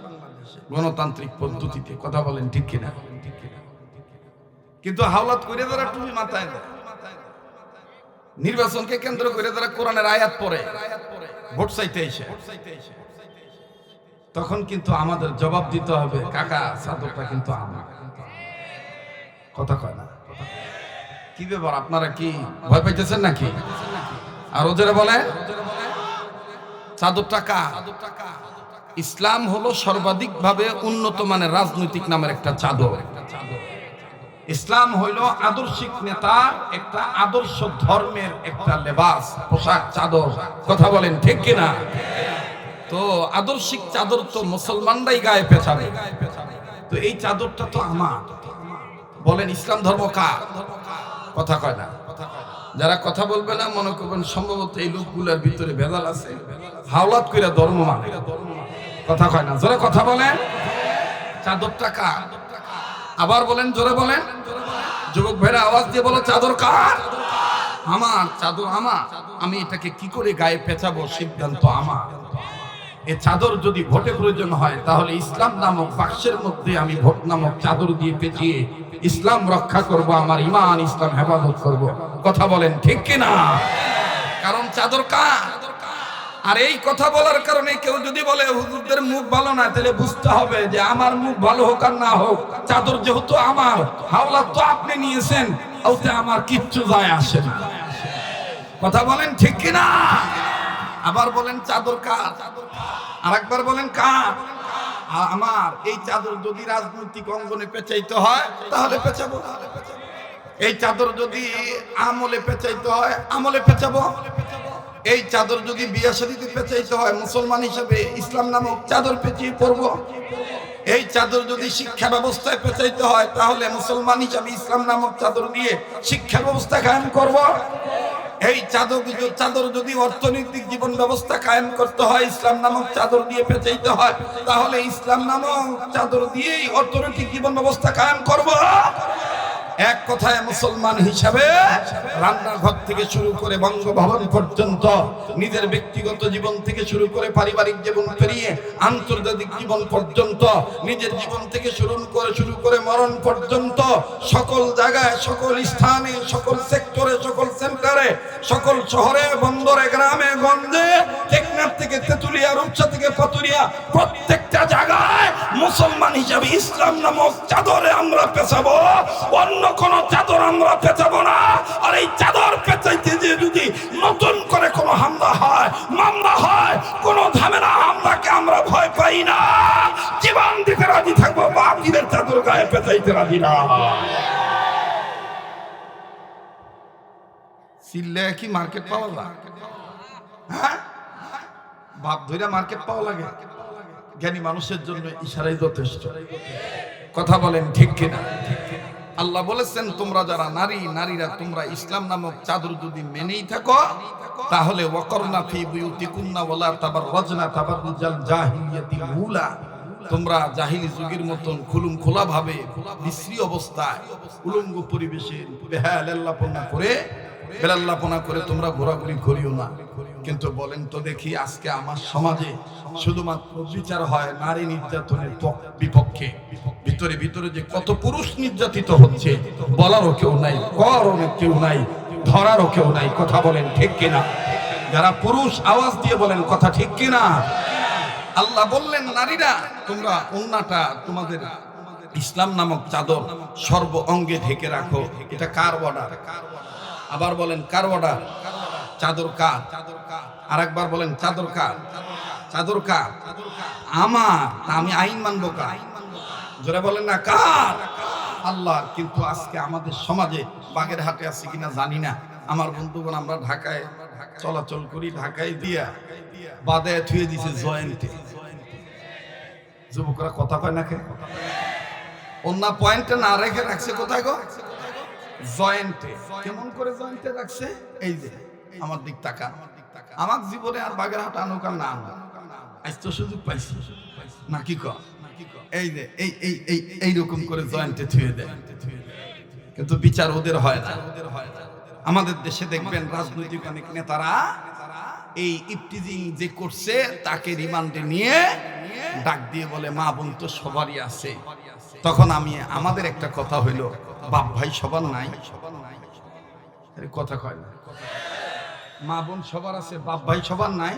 গণতান্ত্রিক পদ্ধতিতে, কথা বলেন ঠিক কিনা? কিন্তু হাওলাত করে যারা টুপি মাথায় দেয়, নির্বাচনকে কেন্দ্র করে যারা কোরআনের আয়াত পড়ে ভোট চাইতে এসে, তখন কিন্তু আমাদের জবাব দিতে হবে কাকা চাদরটা কিন্তু আমার, কথা কয় না। কি ব্যাপার, আপনারা কি ভয় পাইতেছেন নাকি? আর ওদের বলে চাদরটা কার? ইসলাম হলো সর্বাধিক ভাবে উন্নত মানের রাজনৈতিক নামের একটা চাদর। ইসলাম হইল আদর্শিক নেতার একটা আদর্শ ধর্মের একটা লেবাস, পোশাক, চাদর, কথা বলেন ঠিক কিনা? তো আদর্শিক চাদর তো মুসলমানরাই গায়ে পেছাবে, তো এই চাদরটা তো আমার। বলেন ইসলাম ধর্ম কার? কথা কয় না। যারা কথা বলবে না মনে করবেন সম্ভবত এই লোকগুলোর ভিতরে ভেজাল আছে, হাওলাত কইরা ধর্ম মানে। কথা কয় না, জোরে কথা বলেন। চাদরটা কার? আবার বলেন, জোরে বলেন। যুবক ভাইরা আওয়াজ দিয়ে বলো, চাদর কার? আমার। চাদর আমার। আমি এটাকে কি করে গায়ে পেঁচাবো সিদ্ধান্ত আমার। এ চাদর যদি ভোটে প্রয়োজন হয় তাহলে ইসলাম নামক বাক্সের মধ্যে আমি ভোট নামক চাদর দিয়ে পেঁচিয়ে ইসলাম রক্ষা করব, আমার ঈমান ইসলাম হেফাজত করব। কথা বলেন ঠিক কিনা? কারণ চাদর কার? আর এই কথা বলার কারণে কেউ যদি বলে হুজুরদের মুখ ভালো না, তাহলে বুঝতে হবে যে আমার মুখ ভালো হোক আর না হোক, চাদর যেহেতু আমার, হাওলা তো আপনি নিয়েছেন, ওতে আমার কিচ্ছু যায় আসে না। কথা বলেন ঠিক কিনা? আবার বলেন চাদর কার? আরেকবার বলেন কার? আমার। এই চাদর যদি রাজনৈতিক অঙ্গনে পেঁচাইতে হয় তাহলে পেঁচাবো, এই চাদর যদি আমলে পেঁচাইতে হয় আমলে পেঁচাবো, এই চাদর যদি বিয়ে শাদীতে পেঁচাইতে হয় মুসলমান হিসেবে ইসলাম নামক চাদর পেঁচিয়ে পরবো, এই চাদর যদি শিক্ষা ব্যবস্থায় পেঁচাইতে হয় তাহলে মুসলমান হিসেবে ইসলাম নামক চাদর দিয়ে শিক্ষা ব্যবস্থা কায়েম করব, এই চাদর যদি অর্থনৈতিক জীবন ব্যবস্থা কায়েম করতে হয় ইসলাম নামক চাদর দিয়ে পেঁচাইতে হয় তাহলে ইসলাম নামক চাদর দিয়েই অর্থনৈতিক জীবন ব্যবস্থা কায়েম করব। এক কথায় মুসলমান হিসাবে রান্নাঘর থেকে শুরু করে বঙ্গভবন পর্যন্ত, নিজের ব্যক্তিগত জীবন থেকে শুরু করে পারিবারিক জীবন পেরিয়ে আন্তর্জাতিক জীবন পর্যন্ত, নিজের জীবন থেকে শুরু করে মরণ পর্যন্ত সকল জায়গায়, সকল স্থানে, সকল সেক্টরে, সকল সেন্টারে, সকল শহরে, বন্দরে, গ্রামে, গঞ্জে, টেকনাফ থেকে তেতুলিয়া, রূপসা থেকে পাতুরিয়া, প্রত্যেকটা জায়গায় মুসলমান হিসাবে ইসলাম নামক চাদরে আমরা পেঁচাবো, অন্য কোন চাদর আমরা পেঁচাবো না। আর এই চাদর পেঁচাইতে যে যদি নতুন করে কোনো হামলা হয়, মামলা হয়, কোন ঝামেলা, হামলাকে আমরা ভয় পাই না, জীবন দিতে রাজি থাকবো, বাকিদের চাদর গায়ে পেঁচাইতে রাজি না। সিল্লে কি মার্কেট পাওয়া যায়? হ্যাঁ, ভাব ধইরা মার্কেট পাওয়া লাগে? জ্ঞানী মানুষের জন্য ইশারাই যথেষ্ট। কথা বলেন ঠিক কিনা? আল্লাহ বলেছেন তোমরা যারা নারীরা তোমরা ইসলাম নামক চাদর যদি মেনেই থাকো তাহলে ওয়াকরনা ফি বুয়ুতিকুন্না ওয়ালা তাবাররাজনা তাবাররুজাল জাহিলিয়াতিল উলা, তোমরা জাহিলি যুগের মতন খুলুম খোলা ভাবে বিশ্রী অবস্থায় উলঙ্গ পরিবেশে বেলাল্লাপনা করে তোমরা ঘোরাঘুরি করিও না। কিন্তু বলেন তো দেখি, আজকে আমার সমাজে শুধুমাত্র বিচার হয় নারী নির্যাতনের বিপক্ষে, ভিতরে ভিতরে যে কত পুরুষ নির্যাতিত হচ্ছে বলারও কেউ নাই, করারও কেউ নাই, ধরারও কেউ নাই। কথা বলেন ঠিক কিনা? যারা পুরুষ আওয়াজ দিয়ে বলেন কথা ঠিক কিনা? আল্লাহ বললেন নারীরা তোমরা ওন্নাটা, তোমাদের ইসলাম নামক চাদর সর্ব অঙ্গে ঢেকে রাখো। এটা কার অর্ডার? আবার বলেন কার অর্ডার? চাদর কার? আরেকবার বলেন চাদর কার? চাদর কার? আমার। তা আমি আইন মানবো কার? জোরে বলেন না কার? আল্লাহ। কিন্তু আজকে আমাদের সমাজে বাগেরহাটে আছে কিনা জানি না, আমার বন্ধুগণ আমরা ঢাকায় চলাচল করি, ঢাকায় দিয়া বাদে থুয়ে দিছে জয়েন্টে। যুবকরা কথা কয় না, অন্য পয়েন্টে না রেখে রাখছে কোথায় গো? জয়েন্টে। কেমন করে জয়েন্টে রাখছে? এই যে আমার দিক তাকা, আমার জীবনে আর বাগেরহাট আনুকার না আনো, আজ তো সুযোগ পাইছি না, কি কর? এই যে এইরকম করে জয়েন্টে থুয়ে দেয়, কিন্তু বিচার ওদের হয় না। আমাদের দেশে দেখবেন রাজনৈতিক অনেক নেতারা এই ইফতিজিং যে করছে তাকে রিমান্ডে নিয়ে ডাক দিয়ে বলে মা বোন তো সবারই আছে। তখন আমাদের একটা কথা হইল, বাপ ভাই সবার নাই? কথা কয় না, মা বোন সবার আছে, বাপ ভাই সবার নাই।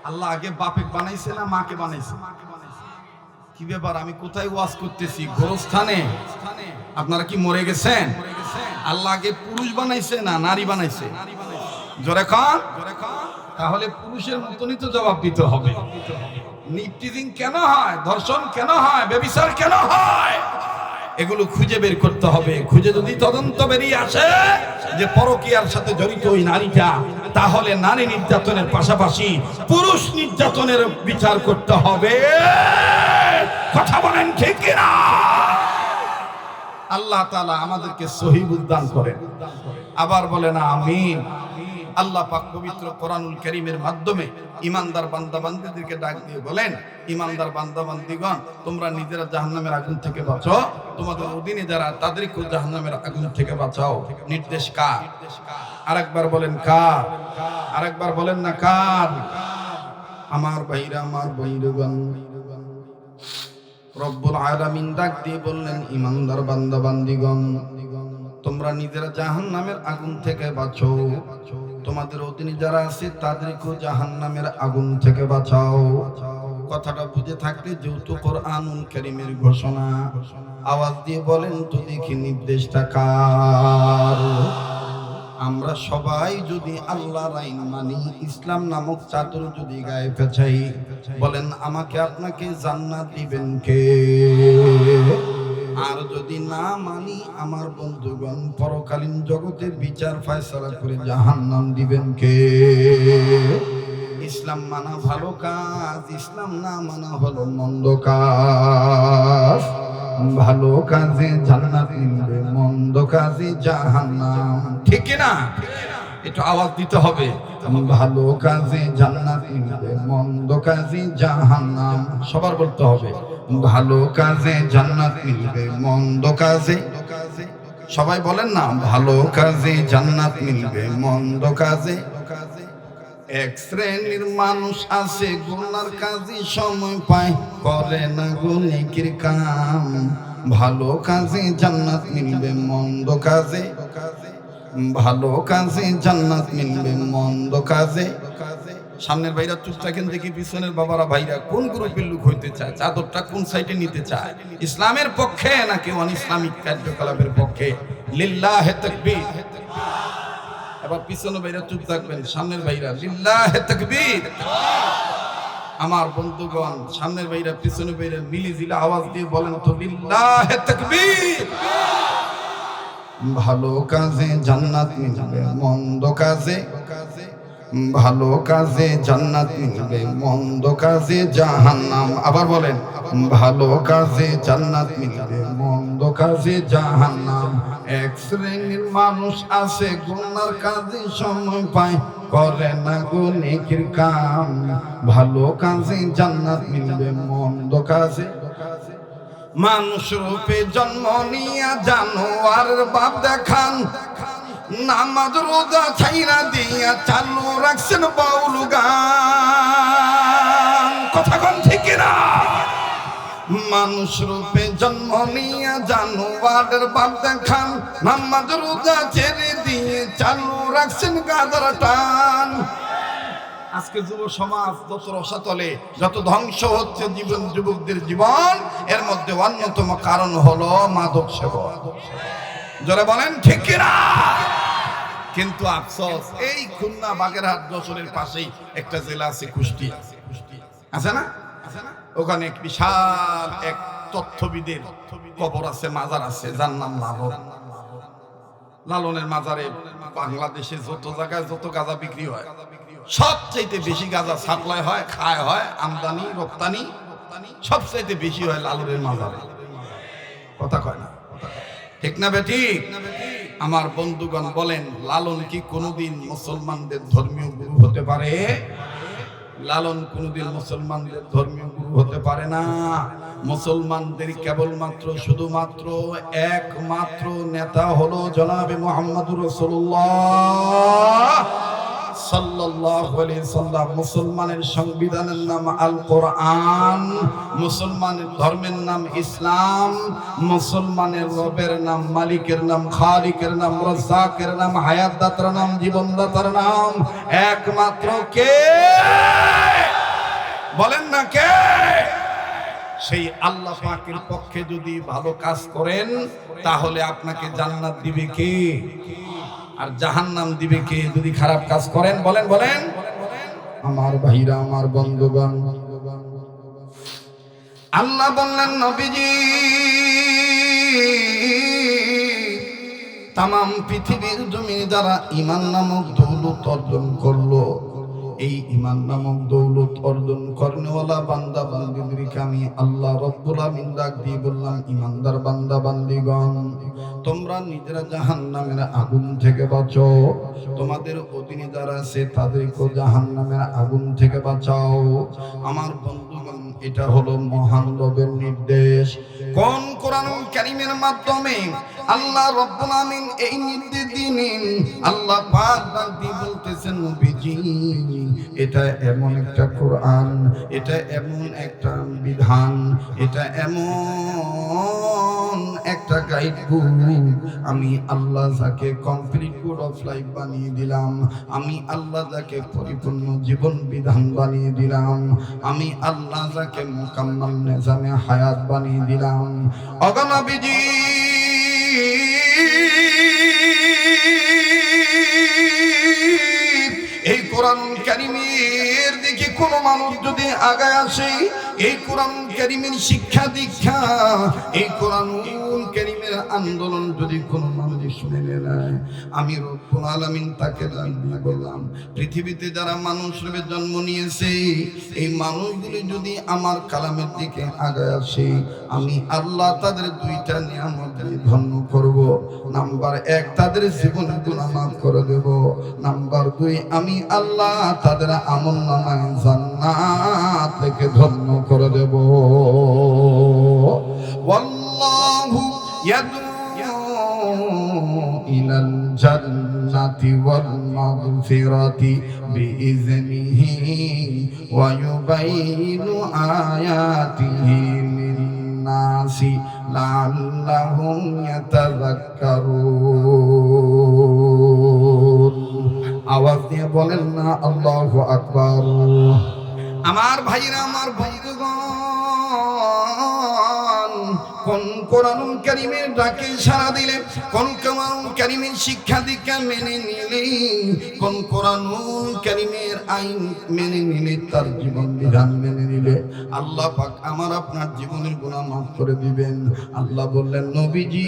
আল্লাহ আগে বাপে বানাইছে না মাকে বানাইছে? কি ব্যাপার? আমি কোথায় ওয়াজ করতেছি? গোরস্থানে। আপনারা কি মরে গেছেন? আল্লাহ আগে পুরুষ বানাইছে না নারী বানাইছে? জোরে খান। তাহলে পুরুষের মতনই তো জবাব দিতে হবে। ইফতিজিং কেন হয়? ধর্ষণ কেন হয়? ব্যভিচার কেন হয়? এগুলো খুঁজে বের করতে হবে। খুঁজে যদি তদন্ত বেরিয়ে আসে যে পরকীয়ার সাথে জড়িত ওই নারীটা, তাহলে নারী নির্যাতনের পাশাপাশি পুরুষ নির্যাতনের বিচার করতে হবে। কথা বলেন ঠিক কিনা? আল্লাহ তাআলা আমাদেরকে সহি বুঝদান করেন। আবার বলেন আমিন। আল্লাহ পাক পবিত্র কোরআনুল কারীমের মাধ্যমে ঈমানদার বান্দা বান্দীদেরকে ডাক দিয়ে বলেন, ঈমানদার বান্দা বান্দীগণ, তোমরা নিজেরা জাহান্নামের আগুন থেকে বাঁচো, তোমাদের অধীনে যারা তাদেরকেও জাহান্নামের আগুন থেকে বাঁচাও। নির্দেশ কার? আরেকবার বলেন কার? আরেকবার বলেন না কার? আমার ভাইরা, আমার বন্ধুগণ, রব্বুল আলামিন ডাক দিয়ে বললেন, ঈমানদার বান্দা বান্দীগণ, তোমরা নিজেরা জাহান্নামের আগুন থেকে বাঁচো, তোমাদের অধীনে যারা আছে তাদেরকেও জাহান্নামের আগুন থেকে বাঁচাও। কথাটা বুঝে থাকলে যেহেতু কোরআনুল কারীমের ঘোষণা, আওয়াজ দিয়ে বলেন তো দেখি নির্দেশটা কার? আমরা সবাই যদি আল্লাহর আইন মানি, ইসলাম নামক চাদর যদি গায়ে পেঁচাই, বলেন আমাকে আপনাকে জান্নাত দিবেন কে? আর যদি না মানি, আমার বন্ধুগণ, পরকালীন জগতে বিচার ফয়সালা করে জাহান্নাম দিবেন কে? ইসলাম মানা ভালো কাজ, ইসলাম না মানা হলো মন্দ কাজ। ভালো কাজে জান্নাত মিলবে, মন্দ কাজে জাহান্নাম। ঠিক কি না? একটু আওয়াজ দিতে হবে। ভালো কাজে জান্নাত মিলবে, মন্দ কাজে জাহান্নাম। সবার বলতে হবে, ভালো কাজে জান্নাত মিলবে, মন্দ কাজে। সবাই বলেন না, ভালো কাজে জান্নাত মিলবে, মন্দ কাজে। এক শ্রেণীর মানুষ আছে গুনার কাজে সময় পায়, করে না নেকির কাম। ভালো কাজে জান্নাত মিলবে, মন্দ কাজে। ভালো কাজে জান্নাত মিলবে, মন্দ কাজে। সামনের ভাইরা চুপ থাকেন দেখি, পিছনের বাবারা ভাইরা কোন গ্রুপের লোক হইতে চায়? চাদরটা কোন সাইডে নিতে চায়? ইসলামের পক্ষে নাকি অন ইসলামিক কার্যকলাপের পক্ষে? লিল্লাহে তাকবীর। এবার পিছনের ভাইরা চুপ থাকবেন, সামনের ভাইরা লিল্লাহে তাকবীর। আমার বন্ধুগণ, সামনের ভাইরা পিছনের ভাইরা মিলিজিলা আওয়াজ দিয়ে বলেন তো লিল্লাহে তাকবীর। ভালো কাজে জান্নাত মিলবে, মন্দ কাজে। ভালো কাজে জান্নাত মিলবে, মন্দ কাজে জাহান্নাম। আবার বলেন, ভালো কাজে জান্নাত মিলবে, মন্দ কাজে জাহান্নাম। এক শ্রেণীর মানুষ আছে গুনার কাজে সময় পায়, করে না নেকির কাম। ভালো কাজে জান্নাত মিলবে, মন্দ কাজে। মানুষ রূপে জন্ম নিয়া জানোয়ারের বাপ দেখান, নামাজ রোজা ছাইরা দিয়া চালু রাখছেন বাউল গান। কথা কোন ঠিক না? মানুষ রূপে জন্ম নিয়া জানোয়ারের বাপ দেখান, নামাজ রোজা ছেড়ে দিয়ে চালু রাখছেন গাদার টান। আজকে যুব সমাজ যত রসাতলে, যত ধ্বংস হচ্ছে জীবন, যুবকদের জীবন, এর মধ্যে অন্যতম কারণ হলো মাদক সেবন। যারা বলেন ঠিক কিনা? কিন্তু আফসোস, এই খুলনা, বাগেরহাট, যশোরের পাশেই একটা জেলা আছে কুষ্টিয়া, আছে না? ওখানে এক বিশাল এক তথ্যবিদের কবর আছে, মাজার আছে, যার নাম লালন। লালনের মাজারে বাংলাদেশে যত জায়গায় যত গাঁজা বিক্রি হয়, সবচাইতে বেশি গাঁজা সাপ্লাই হয়, খায় হয়, আমদানি রপ্তানি সবচাইতে বেশি হয় লালনের মাজারে। কথা কয় না? ঠিক না বেঠিক? আমার বন্ধুগণ বলেন, লালন কি কোনোদিন মুসলমানদের ধর্মীয় গুরু হতে পারে? লালন কোনোদিন মুসলমানদের ধর্মীয় গুরু হতে পারে না। মুসলমানদের কেবলমাত্র শুধুমাত্র একমাত্র নেতা হলো জনাবে মুহাম্মদুর রাসূলুল্লাহ সাল্লাল্লাহু আলাইহি সাল্লাম। মুসলমানের সংবিধানের নাম আল কোরআন, মুসলমানের ধর্মের নাম ইসলাম, মুসলমানের রবের নাম, মালিকের নাম, খালিকের নাম, রাজ্জাকের নাম, হায়াতদাতার নাম, জীবনদাতার নাম একমাত্র কে? বলেন না কে? সেই আল্লাহ পাকের পক্ষে যদি ভালো কাজ করেন, তাহলে আপনাকে জান্নাত দিবে কে? আর জাহান্নাম দিবে কে যদি খারাপ কাজ করেন? বলেন বলেন। আমার ভাইরা, আমার বন্ধুগণ, আল্লাহ বললেন, নবীজি তামাম পৃথিবীর জমিনে যারা ঈমান নামক দৌলত অর্জন করলো, এই ঈমান নামক দৌলত অর্জন করনেওয়ালা বান্দা বান্দীদেরকে আমি আল্লাহ রব্বুল আমিন ডাক দিয়ে বললাম, ঈমানদার বান্দা বান্দীগণ, তোমরা নিজেরা জাহান্নামের আগুন থেকে বাঁচো, তোমাদের অধীনে যারা আছে তাদেরকেও জাহান্নামের আগুন থেকে বাঁচাও। আমার বন্ধুগণ, এটা হলো মহান রবের নির্দেশ। কোন কোরআনুল কারীমের মাধ্যমে আল্লাহ রব্বুল আমিন এই নির্দেশ দিলেন। আল্লাহ পাক ডাক দিয়ে বলতেছেন, নবীজি এটা এমন একটা কোরআন, এটা এমন একটা বিধান, এটা এমন একটা গাইড বুক, আমি আল্লাহ যাকে কমপ্লিট কোড অফ লাইফ বানিয়ে দিলাম, আমি আল্লাহ যাকে পরিপূর্ণ জীবন বিধান বানিয়ে দিলাম, আমি আল্লাহ যাকে মুকাম্মাল নিজামে হায়াত বানিয়ে দিলাম। ওগো নবীজি, এই কোরআন কারীমের দিকে কোন মানুষ যদি আগায় আসে, এই কোরআন কারীমের শিক্ষা দীক্ষা, এই কোরআন কারীমের আন্দোলন যদি কোন মানুষ শুনে নেয়, আমি রব্বুল আলামিন তাকে জানিয়ে বললাম, পৃথিবীতে যারা মানুষ রূপে জন্ম নিয়েছে, এই মানুষগুলি যদি আমার কালামের দিকে আগায় আসে, আমি আল্লাহ তাদের দুইটা নিয়ামত দিয়ে ধন্য করব। নাম্বার 1, তাদের জীবন গুনাহ মাফ করে দেব। নাম্বার 2, আমি আল্লাহ তাদের আমলনামায় জান্নাত থেকে ধন্য করে দেব। ওয়াল্লাহু ইয়াদউ ইলাল জান্নাতি ওয়াল মাগফিরাতি বিইজনিহি ওয়া ইউবাইনু আয়াতিহি লিন-নাসি লাআল্লাহুম ইয়াতাযাক্কারুন। আওয়াজ দিয়ে বলেন না আল্লাহু আকবার। আমার ভাইরা, আমার বন্ধুগণ, কোন কোরআনুল কারীমের ডাকে সাড়া দিলে, কোন কোরআনুল কারীমের শিক্ষা দীক্ষা মেনে নিলে, কোন কোরআনুল কারীমের আইন মেনে নিলে, তার জীবন বিধান মেনে নিলে আল্লাহ পাক আমার আপনার জীবনের গুনাহ মাফ করে দিবেন। আল্লাহ বললেন, নবীজি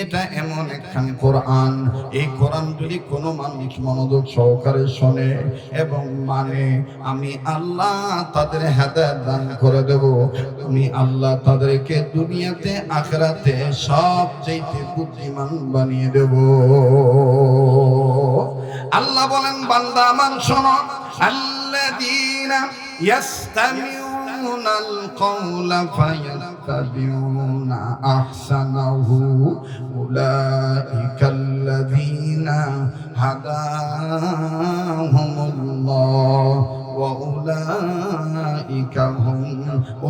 এটা এমন একখান কোরআন, এই কোরআন যদি কোনো মানুষ মনোযোগ সহকারে শোনে এবং মানে, আমি আল্লাহ তাদের হেদায়েত দান করে দেব। আমি আল্লাহ তাদেরকে দুনিয়াতে আখিরাতে সবচেয়ে বুদ্ধিমান বানিয়ে দেব। আল্লাহ বলেন, বান্দা আমার শোনো, আল্লাযীনা ইয়াস্তামিউনাল কওলা ফায়াত্তাবিউনা আহসানাহু উলাইকাল্লাযীনা হাদাহুমুল্লাহ ওয়া উলাইকা হুম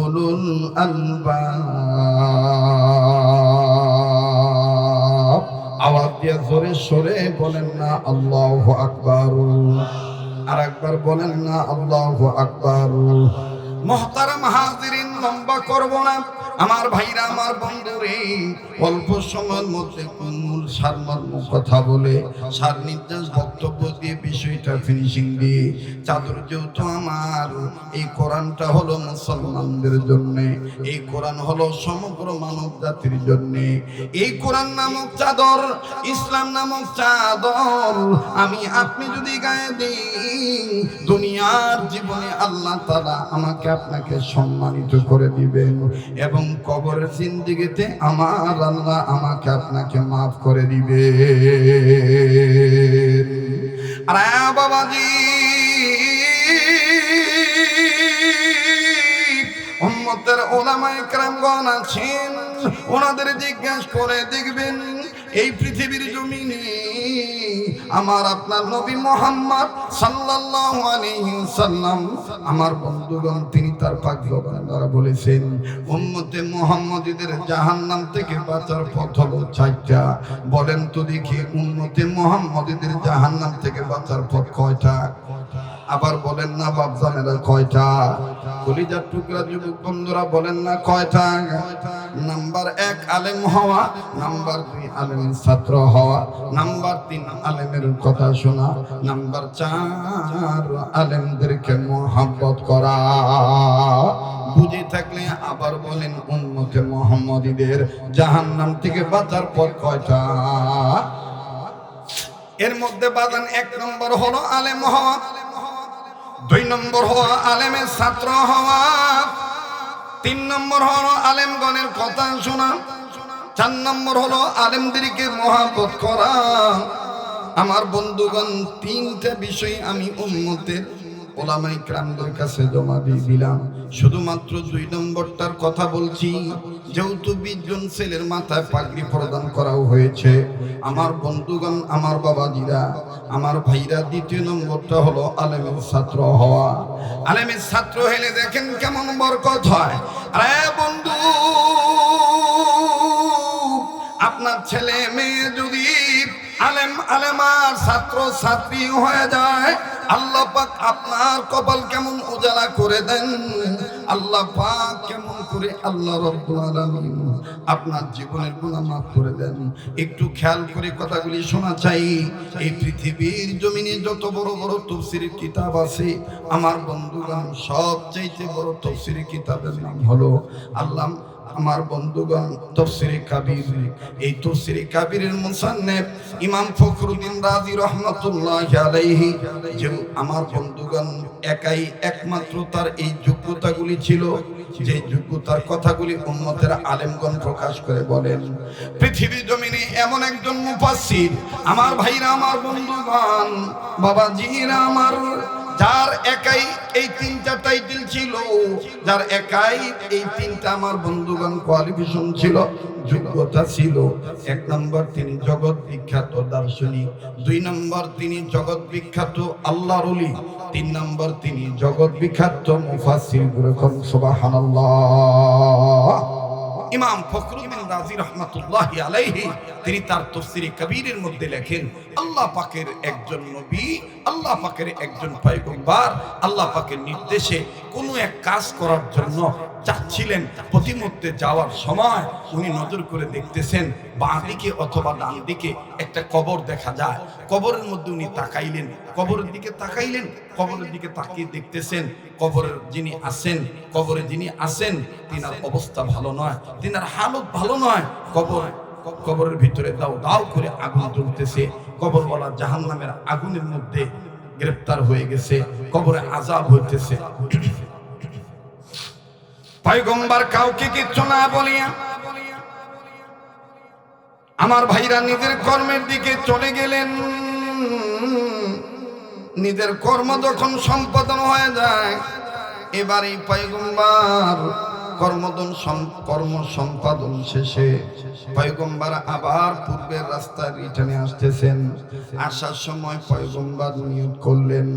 উলুল আলবাব। আওয়াজ দিয়ে জোরে সরে বলেন না আল্লাহু আকবার। আর একবার বলেন না আল্লাহু আকবার। মুহতারাম হাজিরিন, লম্বা করব না আমার ভাইরা, আমার বন্ধুরে, অল্প সময়ের মধ্যে মূল সারমর্ম কথা বলে সার নির্দেশ বক্তব্য দিয়ে বিষয়টা ফিনিশিং দিয়ে, চাদর যেহেতু আমার, এই কোরআনটা হলো মুসলমানদের জন্য, এই কোরআন হলো সমগ্র মানব জাতির জন্য। এই কোরআন নামক চাদর, ইসলাম নামক চাদর আমি আপনি যদি গায়ে দিই, দুনিয়ার জীবনে আল্লাহ তাআলা আমাকে আপনাকে সম্মানিত করে দিবেন এবং কবরের জিন্দেগিতে আমার আল্লাহ আমাকে আপনাকে মাফ করে দিবে। আরে বাবাজি, উম্মতের উলামায়ে কেরামগণ আছেন, ওনাদের জিজ্ঞাসা করে দেখবেন, এই পৃথিবীর জমিনে আমার আপনার নবী মুহাম্মদ সাল্লাল্লাহু আলাইহি সাল্লাম, আমার বন্ধুগণ, তিনি তার পাক জবান দ্বারা বলেছেন, উম্মতে মুহাম্মদীদের জাহান্নাম থেকে বাঁচার পথ হলো 4টা। বলেন তো দেখি, উম্মতে মুহাম্মদীদের জাহান্নাম থেকে বাঁচার পথ কয়টা? আবার বলেন না বাপজানেরা, কয়টা? কলিজার টুকরা যুবক বন্ধুরা বলেন না কয়টা? নাম্বার 1 আলেম হওয়া, নাম্বার 2 আলেমের ছাত্র হওয়া, নাম্বার 3 আলেমের কথা শোনা, নাম্বার 4 আলেমদেরকে মহব্বত করা। বুঝে থাকলে আবার বলেন, উম্মতে মুহাম্মদীদের জাহান্নাম থেকে বাঁচার পথ কয়টা? এর মধ্যে বাজান 1 নম্বর হলো আলেম হওয়া, 2 নম্বর হওয়া আলেমের ছাত্র হওয়া, 3 নম্বর হলো আলেমগণের কথা শোনা, 4 নম্বর হলো আলেমদেরকে মহব্বত করা। আমার বন্ধুগণ, 3টা বিষয় আমি উম্মতের ওলামায়ে কেরামদের কাছে জমা দিয়ে দিলাম। শুধুমাত্র 2 নম্বরটার কথা বলছি, যেহেতু 20 জন ছেলের মাথায় পাগড়ি প্রদান করাও হয়েছে। আমার বন্ধুগণ, আমার বাবাজিরা, আমার ভাইরা, 2য় নম্বরটা হলো আলেমের ছাত্র হওয়া। আলেমের ছাত্র হলে দেখেন কেমন বরকত হয়। আরে বন্ধু, আপনার ছেলে মেয়ে যদি আলেম আলেমার ছাত্র ছাত্রী হয়ে যায়, আল্লাহ পাক আপনার কপাল কেমন উজালা করে দেন। আল্লাহ পাক কেমন করে, আল্লাহ রাব্বুল আলামিন আপনার জীবনের গুনাহ মাফ করে দেন। একটু খেয়াল করে কথাগুলি শোনা চাই। এই পৃথিবীর জমিনে যত বড় বড় তাফসীরের কিতাব আছে, আমার বন্ধুগণ, সবচেয়ে বড় তাফসীরের কিতাবের নাম হলো আমার বন্ধুগণ তাফসীরে কাবীর। এই তাফসীরে কাবীরের মুসান্নিফ ইমাম ফখরুদ্দীন রাজি রাহমাতুল্লাহি আলাইহি, যে আমার বন্ধুগণ একমাত্র তার এই যোগ্যতাগুলি ছিল, যে যোগ্যতার কথাগুলি উম্মতের আলেমগণ প্রকাশ করে বলেন। পৃথিবী জমিনে এমন একজন মুফাসসির, আমার ভাইরা, আমার বন্ধুগণ, বাবাজিরা আমার, যার একাই এই 3টা টাইটেল ছিল, যার একাই এই 3টা আমার বন্ধুগণ কোয়ালিফিকেশন ছিল, যোগ্যতা ছিল। 1 নম্বর তিনি জগৎ বিখ্যাত দার্শনিক, 2 নম্বর তিনি জগৎ বিখ্যাত আল্লাহর ওলি, 3 নম্বর তিনি জগৎ বিখ্যাত মুফাসসির। সুবহানাল্লাহ। ইমাম ফখরুদ্দীন রাজি রাহমাতুল্লাহি আলাইহি তিনি তার তাফসীরে কবীরের মধ্যে লেখেন, আল্লাহ পাকের একজন নবী, আল্লাহ পাকের একজন পয়গম্বর আল্লাহ পাকের নির্দেশে কোনো এক কাজ করার জন্য যাচ্ছিলেন। প্রতিমধ্যে যাওয়ার সময় উনি নজর করে দেখতেছেন, বাঁ দিকে অথবা ডান দিকে একটা কবর দেখা যায়। কবরের মধ্যে উনি তাকাইলেন, কবরের দিকে তাকাইলেন, কবরের দিকে তাকিয়ে দেখতেছেন কবরের যিনি আছেন তিনার অবস্থা ভালো নয়, তিনার হালত ভালো নয়। কবরের ভিতরে দাও দাও করে আগুন জ্বলতেছে। কবরওয়ালা জাহান্নামের আগুনের মধ্যে গ্রেফতার হয়ে গেছে, কবরে আযাব হইতেছে। পয়গম্বর কাউকে কিচ্ছু না বলিয়া আমার ভাইরা নিজের কর্মের দিকে চলে গেলেন। নিজের কর্ম যখন সম্পাদন হয়ে যায়, এবার এই পয়গম্বর কর্ম সম্পাদন শেষে পয়গম্বর আবার পূর্বের রাস্তায় রিটার্নে আসতেছেন। আসার সময় পয়গম্বর নিয়ত করলেন,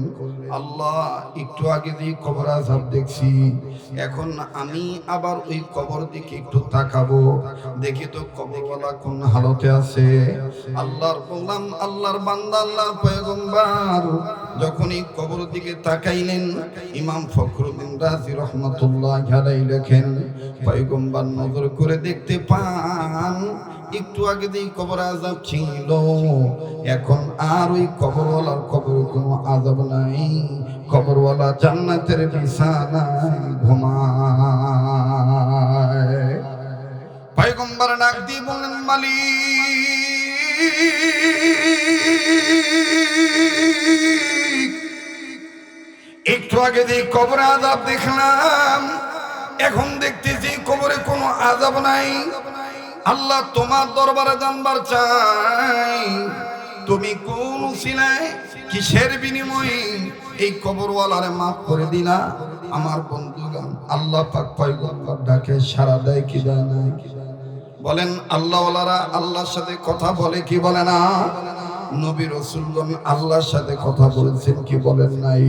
আল্লাহ, একটু আগে দিয়ে কবর আযাব দেখছি, এখন আমি আবার ওই কবর দিকে একটু তাকাবো, দেখি তো কবরওয়ালা কোন হালতে আছে। আল্লাহর বললাম, আল্লাহর বান্দা, আল্লাহর পয়গম্বর যখন এই কবর দিকে তাকাইলেন, ইমাম ফখরুদ্দীন রাজি রাহমাতুল্লাহি আলাইহি লেখেন, পয়গম্বর নজর করে দেখতে পান একটু আগে যেই কবর আযাব ছিল, এখন আর ওই কবরওয়ালার কবরে কোনো আযাব নাই। কবরওয়ালা জান্নাতের বিছানায় ঘুমায়। পয়গম্বর ডাক দিয়ে বললেন, মালিক, একটু আগে যে কবরে আযাব দেখলাম, এখন দেখতেছি কবরে কোনো আযাব নাই। আল্লাহ, তোমার দরবারে জানবার চাই, তুমি কোন উসিলায়, কিসের বিনিময়ে এই কবরওয়ালারে মাফ করে দিলা। আমার বন্ধুগণ, আল্লাহ পাক পয়গম্বর ডাকে সাড়া দেয় কি দেয় না? বলেন, আল্লাহওয়ালারা আল্লাহর সাথে কথা বলে কি বলে না? নবী রাসূলগণ আল্লাহর সাথে কথা বলেছেন কি বলেন নাই?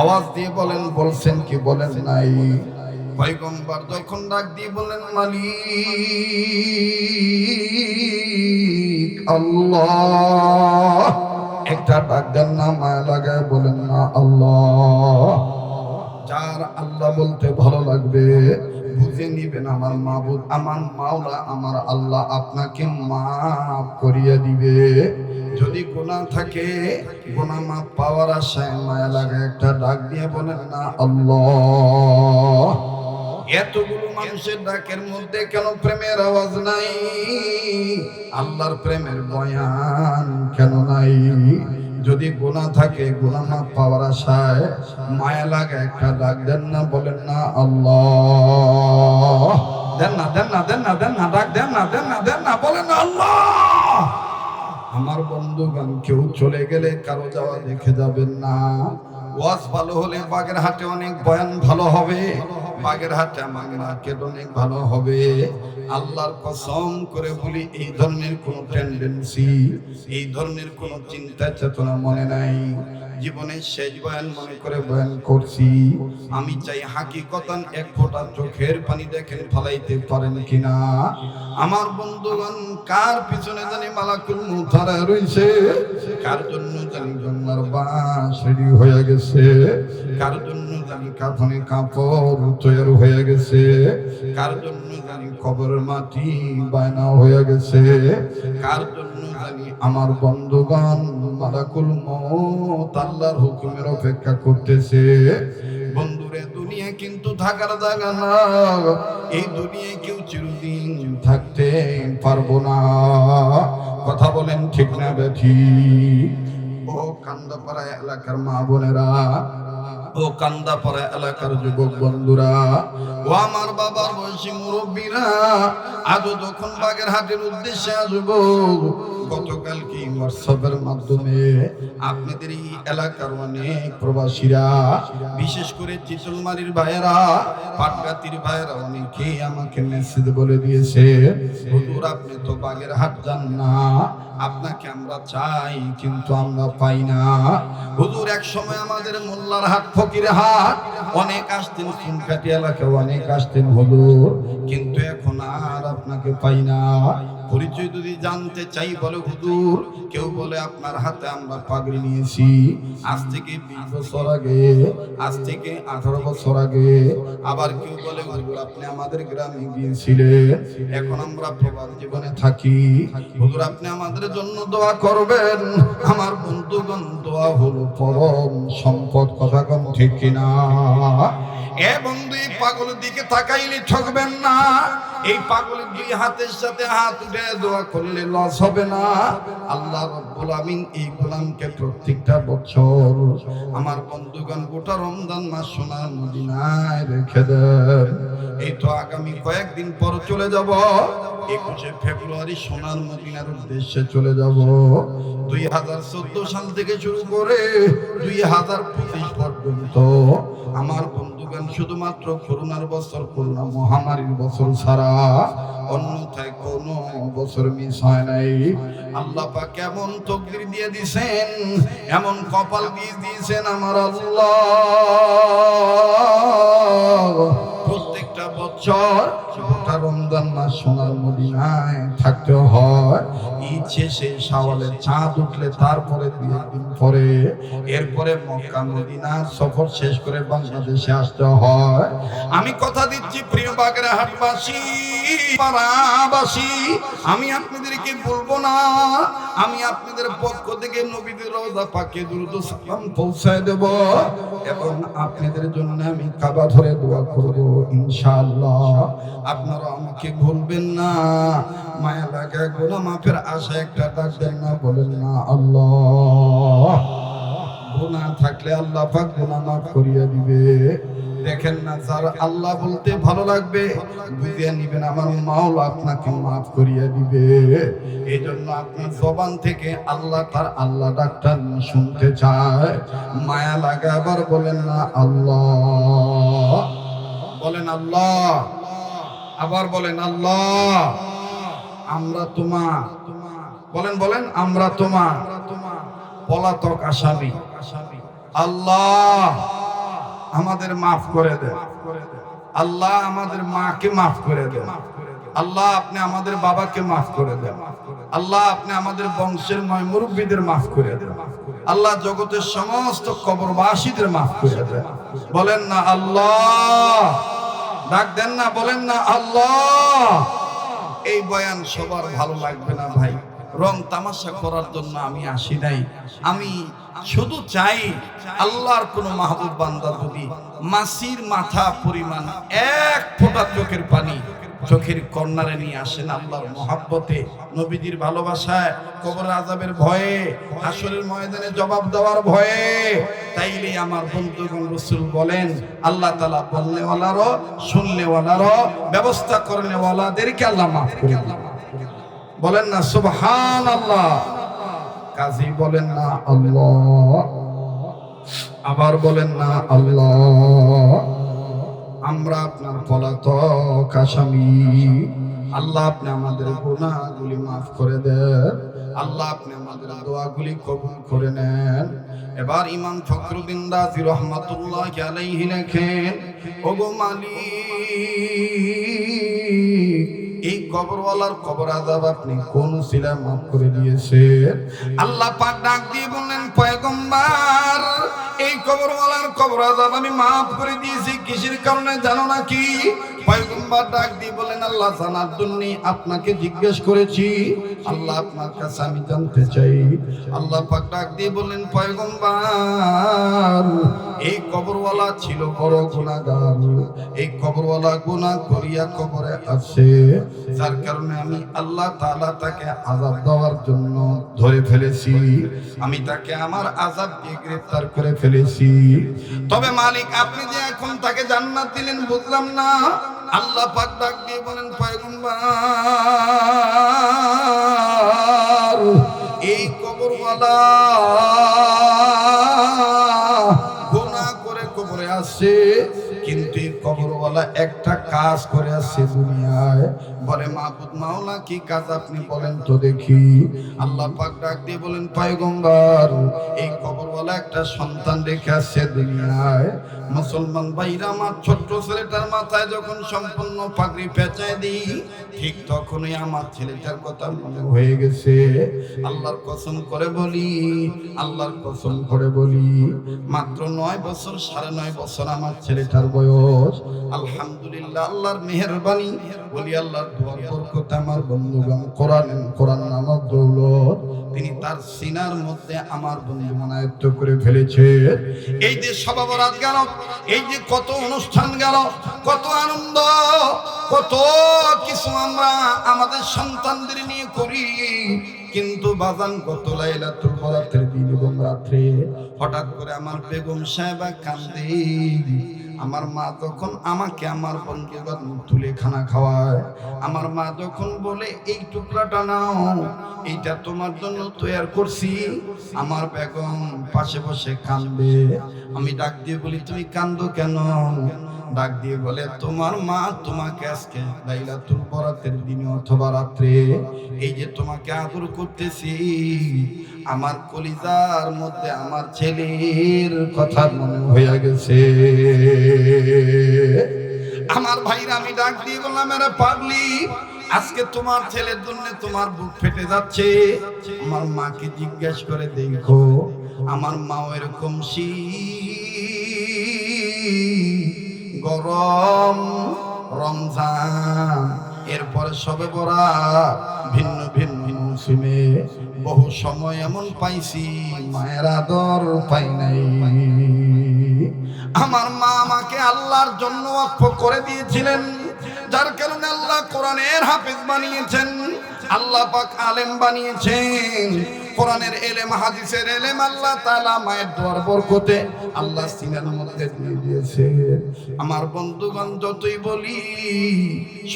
আওয়াজ দিয়ে বলেন, বলছেন কি বলেন নাই? পয়গম্বর যখন ডাক দিয়ে বলেন, মালিক আল্লাহ, একটা ডাক দেন না, মায়া লাগায় বলেন না আল্লাহ। যার আল্লাহ বলতে ভালো লাগবে বুঝে নিবেন, আমার মাবুদ, আমার মাওলা, আমার আল্লাহ আপনাকে মাফ করিয়ে দিবে। যদি গুনাহ থাকে, গুনাহ মাফ পাওয়ার আশায় মায়া লাগায় একটা ডাক দিয়ে বলেন না আল্লাহ। এতগুলো মানুষের ডাকের মধ্যে কেন প্রেমের আওয়াজ নাই? আল্লাহর প্রেমের বয়ান কেন নাই? যদি গুনাহ থাকে গুনাহ মাফ পাওয়ার আশায় মায়া লাগে একটা ডাক দেন না, বলেন না আল্লাহ। দেন না দেন না দেন না দেন না ডাক দেন না দেন না দেন না, বলেন না আল্লাহ। আমার বন্ধুগণ, কেউ চলে গেলে কারো যাওয়া দেখে যাবেন না। ওয়াজ ভালো হলে বাগেরহাটে অনেক বয়ান ভালো হবে, বাগেরহাটে আমার মার্কেট অনেক ভালো হবে। আল্লাহর কসম করে বলি, এই ধরনের কোন টেন্ডেন্সি, এই ধরনের কোন চিন্তা চেতনা মনে নাই। জীবনের শেষ বয়ান মনে করে বয়ান করছি। আমি চাই হাকিকতান এক ফোঁটা চোখের পানি দেখেন ফালাইতে পারেন কিনা। আমার বন্ধুগণ, কার পিছনে জানি মালাকুল মউত দাঁড়ায় রইছে, কার জন্য জানি জন্নার বাস রেডি হয়ে গেছে, কার জন্য জানি কাফনে কাপড় তৈরি হয়ে গেছে, কার জন্য জানি কবরের মাটি বায়না হয়ে গেছে, কার জন্য জানি আমার বন্ধুগণ মালাকুল মউত আল্লাহর হুকুমের অপেক্ষা করতেছে। বন্ধুরে, দুনিয়া কিন্তু থাকার জায়গা না। এই দুনিয়ায় কেউ চিরদিন থাকতে পারবো না। কথা বলেন ঠিক না বেঠিক? ও কান্দাপাড়া এলাকার মা বোনেরা, ও কান্দাপাড়া এলাকার যুবক বন্ধুরা, ও আমার বাবার বয়সী মুরব্বীরা, আজও যখন বাগেরহাটের উদ্দেশ্যে আসবো, গতকাল কি হোয়াটসঅ্যাপের মাধ্যমে আপনাদের এই এলাকার অনেক প্রবাসীরা, বিশেষ করে চিতলমারির ভাইয়েরা, পাটগাতির ভাইয়েরা অনেকেই আমাকে মেসেজ বলে দিয়েছে, হুজুর আপনি তো বাগেরহাট যান না, আপনাকে আমরা চাই কিন্তু আমরা পাই না। হুজুর এক সময় আমাদের মোল্লার হাট, ফকির হাট অনেক আসতেন, চুনকাটি এলাকায় অনেক আসতেন হুজুর, কিন্তু এখন আর আপনাকে পাই না। পরিচয় যদি জানতে চাই বলে হুজুর, কেউ বলে আপনার হাতে আমরা পাগড়ি নিয়েছি আজ থেকে 20 বছর আগে, আজ থেকে 18 বছর আগে। আবার কেউ বলে হুজুর আপনি আমাদের গ্রামে গিয়েছিলেন, এখন আমরা প্রবাস জীবনে থাকি, হুজুর আপনি আমাদের জন্য দোয়া করবেন। আমার বন্ধুগণ, দোয়া হলো পরম সম্পদ। কথা কম ঠিক কিনা? এ বন্ধু, এই পাগলের দিকে তাকাইলে ঠকবেন না। এই পাগলের দুই হাতের সাথে হাত উঠে দোয়া করলে লস হবে না। আল্লাহ রাব্বুল আমিন এই গোলামকে প্রত্যেকটা বছর আমার বন্ধুগণ গোটা রমজান মাস সোনার মদিনায় রেখে দেন। এই তো আগামী কয়েকদিন পর চলে যাব, 21শে ফেব্রুয়ারি সোনার মদিনার উদ্দেশ্যে চলে যাব। 2014 সাল থেকে শুরু করে 2025 পর্যন্ত আমার বন্ধুগণ শুধুমাত্র করোনার বছর, করোনা মহামারীর বছর ছাড়া অন্যথায় কোনো বছর মিস হয় নাই। আল্লাহ পাক কেমন তকদির দিয়ে দিয়েছেন, এমন কপাল দিয়ে দিয়েছেন আমার আল্লাহ। প্রত্যেকটা বছর গোটা রমজান মাস সোনার মদিনায় থাকতে হয়। ঈদ শেষে শাওয়ালের চাঁদ উঠলে তারপরে 2 দিন পরে, এরপরে মক্কা মদিনার সফর শেষ করে বাংলাদেশে আসতে হয়। আমি কথা দিচ্ছি প্রিয় বাগেরহাটবাসী, পাড়াবাসী, আমি আপনাদেরকে বলবো না, আমি আপনাদের পক্ষ থেকে নবীদের রওজা পাকে দুরূদ ও সালাম পৌঁছায় দেব এবং আপনাদের জন্য আমি কাবা ধরে দোয়া করব ইনশাআল্লাহ। আপনারা আমাকে ভুলবেন না। মায়া লাগে গুনাহ মাফের আশা একটা ডাক দেন না, বলেন না আল্লাহ। গুনাহ থাকলে আল্লাহ পাক গুনাহ মাফ করিয়ে দিবে। দেখেন না, যার আল্লাহ বলতে ভালো লাগবে বুঝিয়ে নিবেন, আমার মাওলা আপনাকে মাফ করিয়ে দিবে। এই জন্য আপনার জবান থেকে আল্লাহ তার আল্লাহ ডাকটা শুনতে চায়। মায়া লাগে আবার বলেন না আল্লাহ, বলেন আল্লাহ, আবার বলেন আল্লাহ। আমরা তোমার, বলেন বলেন, আমরা তোমার পলাতক আসামি। আল্লাহ আমাদের মাফ করে দেন। আল্লাহ আমাদের মাকে মাফ করে দেন। আল্লাহ আপনি আমাদের বাবাকে মাফ করে দেন। আল্লাহ আপনি আমাদের বংশের ময় মুরব্বীদের মাফ করে দেন। আল্লাহ জগতের সমস্ত কবরবাসীদের মাফ করে দেন। বলেন না আল্লাহ, ডাক দেন না, বলেন না আল্লাহ। এই বয়ান সবার ভালো লাগবে না ভাই, রং তামাশা করার জন্য আমি আসি নাই। আমি শুধু চাই আল্লাহর কোন মাহবুব বান্দা যদি মাসির মাথা পরিমাণ এক ফোঁটা চোখের পানি চোখের কর্নারে নিয়ে আসেন আল্লাহর মহাব্বতে, নবীজির ভালোবাসায়, কবর আযাবের ভয়ে, হাসরের ময়দানে জবাব দেওয়ার ভয়ে। তাইলে আমার বন্ধুগণ রাসূল বলেন আল্লাহ তাআলা বলনেওয়ালারও শুননেওয়ালারও ব্যবস্থা করনেওয়ালাদেরকে আল্লাহ মাফ করে দিবেন। বলেন না সুবহানাল্লাহ। কাজী বলেন না আল্লাহ, আবার বলেন না আল্লাহ। আমরা আপনার পলাতক আসামি, আল্লাহ আপনি আমাদের গুনাহগুলি মাফ করে দেন, আল্লাহ আপনি আমাদের দোয়াগুলি কবুল করে নেন। এবার ইমাম ফখরুদ্দিন রাজি রহমাতুল্লাহি আলাইহি লেখেন, ওগো মালিক, এই কবরওয়ালার কবর আযাব আপনি কোন উসিলায় মাফ করে দিয়েছেন? আল্লাহ পাক ডাক দিয়ে বললেন, পয়গম্বর, এই কবরওয়ালার কবর আযাব আমি মাফ করে দিয়েছি। কিসের কারণে জানো নাকি? পয়গম্বর ডাক দিয়ে বলেন, আল্লাহ জানার জন্য আপনাকে জিজ্ঞেস করেছি, আল্লাহ আপনার কাছে আমি জানতে চাই। আল্লাহ পাক ডাক দিয়ে বললেন, পয়গম্বর, এই কবরওয়ালা ছিল বড় গুনাহগার, এই কবরওয়ালা গুনাহ করিয়া কবরে আছে, যার কারণে আমি আল্লাহ তাআলা তাকে আযাব দেওয়ার জন্য ধরে ফেলেছি, আমি তাকে আমার আযাব দিয়ে গ্রেফতার করে ফেলেছি। তবে মালিক আপনি যে এখন তাকে জান্নাত দিলেন বুঝলাম না। আল্লাহ পাক ডাক দিয়ে বলেন, পয়গম্বর, এই কবরওয়ালা গুনাহ করে কবরে আসে, কিন্তু এই কবরওয়ালা একটা কাজ করে আসছে দুনিয়ায়। বলে, মাবুদ মাওলা কি কাজ আপনি বলেন তো দেখি। আল্লাহ পাক ডাক দিয়ে বলেন, পয়গম্বর, এই কবরওয়ালা একটা সন্তান রেখে আসছে দুনিয়ায়। মুসলমান ভাইরা, আমার ছোট্ট ছেলেটার মাথায় যখন সম্পূর্ণ পাগড়ি পেঁচায় দিই, ঠিক তখনই আমার ছেলেটার কথা মনে হয়ে গেছে। আল্লাহর কসম করে বলি, আল্লাহর কসম করে বলি, মাত্র 9 বছর 9.5 বছর আমার ছেলেটার বয়স। আলহামদুলিল্লাহ, আল্লাহর মেহেরবানি, বলি আল্লাহর দোয়ার বরকতে আমার বন্ধুগণ কোরআন নামক দৌলত তিনি তার সিনার মধ্যে আমার বন্ধু মানায়ত্ত করে ফেলেছে। এই যে সবা বরাত গেল, এই যে কত অনুষ্ঠান গেল, কত আনন্দ, কত কিছু আমরা আমাদের সন্তানদের নিয়ে করি, কিন্তু বাজান কত লাইলাতুল বরাতের দিন এবং রাত্রে হঠাৎ করে আমার বেগম সাহেবা কান্দে। আমার মা যখন আমাকে আমার বন্ধুগণ তুলে খানা খাওয়ায়, আমার মা যখন বলে এই টুকরাটা নাও, এইটা তোমার জন্য তৈরি করছি, আমার বেগম পাশে বসে কান্দে। আমি ডাক দিয়ে বলি, তুমি কান্দো কেন? ডাক দিয়ে বলে, তোমার মা তোমাকে আজকে লাইলাতুল বরাতের দিনে অথবা রাত্রে এই যে তোমাকে আদর করতেছি, আমার কলিজার মধ্যে আমার ছেলের কথা মনে হয়ে গেছে। আমার ভাইরা, আমি ডাক দিয়ে বললাম, আরে পাগলি, আজকে তোমার ছেলের জন্য তোমার বুক ফেটে যাচ্ছে। আমার মাকে জিজ্ঞেস করে দেখো, আমার মাও এরকম গরম রমজান, এরপরে সবে বরাত, ভিন্ন ভিন্ন মৌসুমে বহু সময় এমন পাইছি মায়ের আদর পাই নাই। আমার মা আমাকে আল্লাহর জন্য ওয়াকফ করে দিয়েছিলেন, যার কারণে আল্লাহ কোরআনের হাফেজ বানিয়েছেন, আল্লাহ পাক আলেম বানিয়েছেন। কোরআনের এলেম, হাদিসের এলেম আল্লাহ তাআলা মায়ের দোয়ার বরকতে আল্লাহ সিনার মধ্যে দিয়ে দিয়েছে। আমার বন্ধুগণ, যতই বলি,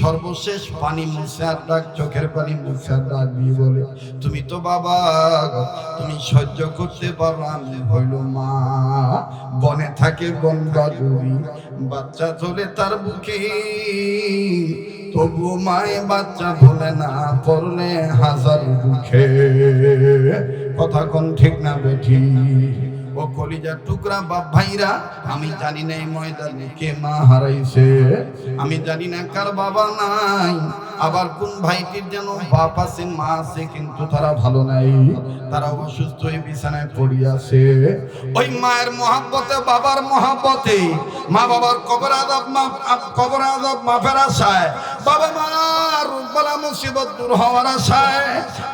সর্বশেষ পানি মুছার ডাক, চোখের পানি মুছার ডাক দিয়ে বলে, তুমি তো বাবা, তুমি সহ্য করতে পারো, আমি হইল মা। বনে থাকে বন বাদুরি, বাচ্চা চলে তার বুকে, তবু মায়ে বাচ্চা ভুলে না, পড়লে হাজার দুঃখে। কথা কোন ঠিক না বেঠি? ও কলিজার টুকরা বাপ ভাইরা, আমি জানি না এই ময়দানে কে মা হারাইছে, আমি জানি না কার বাবা নাই, আবার কোন ভাইটির যেন বাপ আছে, মা আছে, কিন্তু তারা ভালো নাই, তারা অসুস্থ হয়ে বিছানায় পড়ে আছে। ওই মায়ের মহাব্বতে, বাবার মহাব্বতে, মা বাবার কবর আযাব মাফের আশায়, বাবা মার রোগবালা মুসিবত দূর হওয়ার আশায়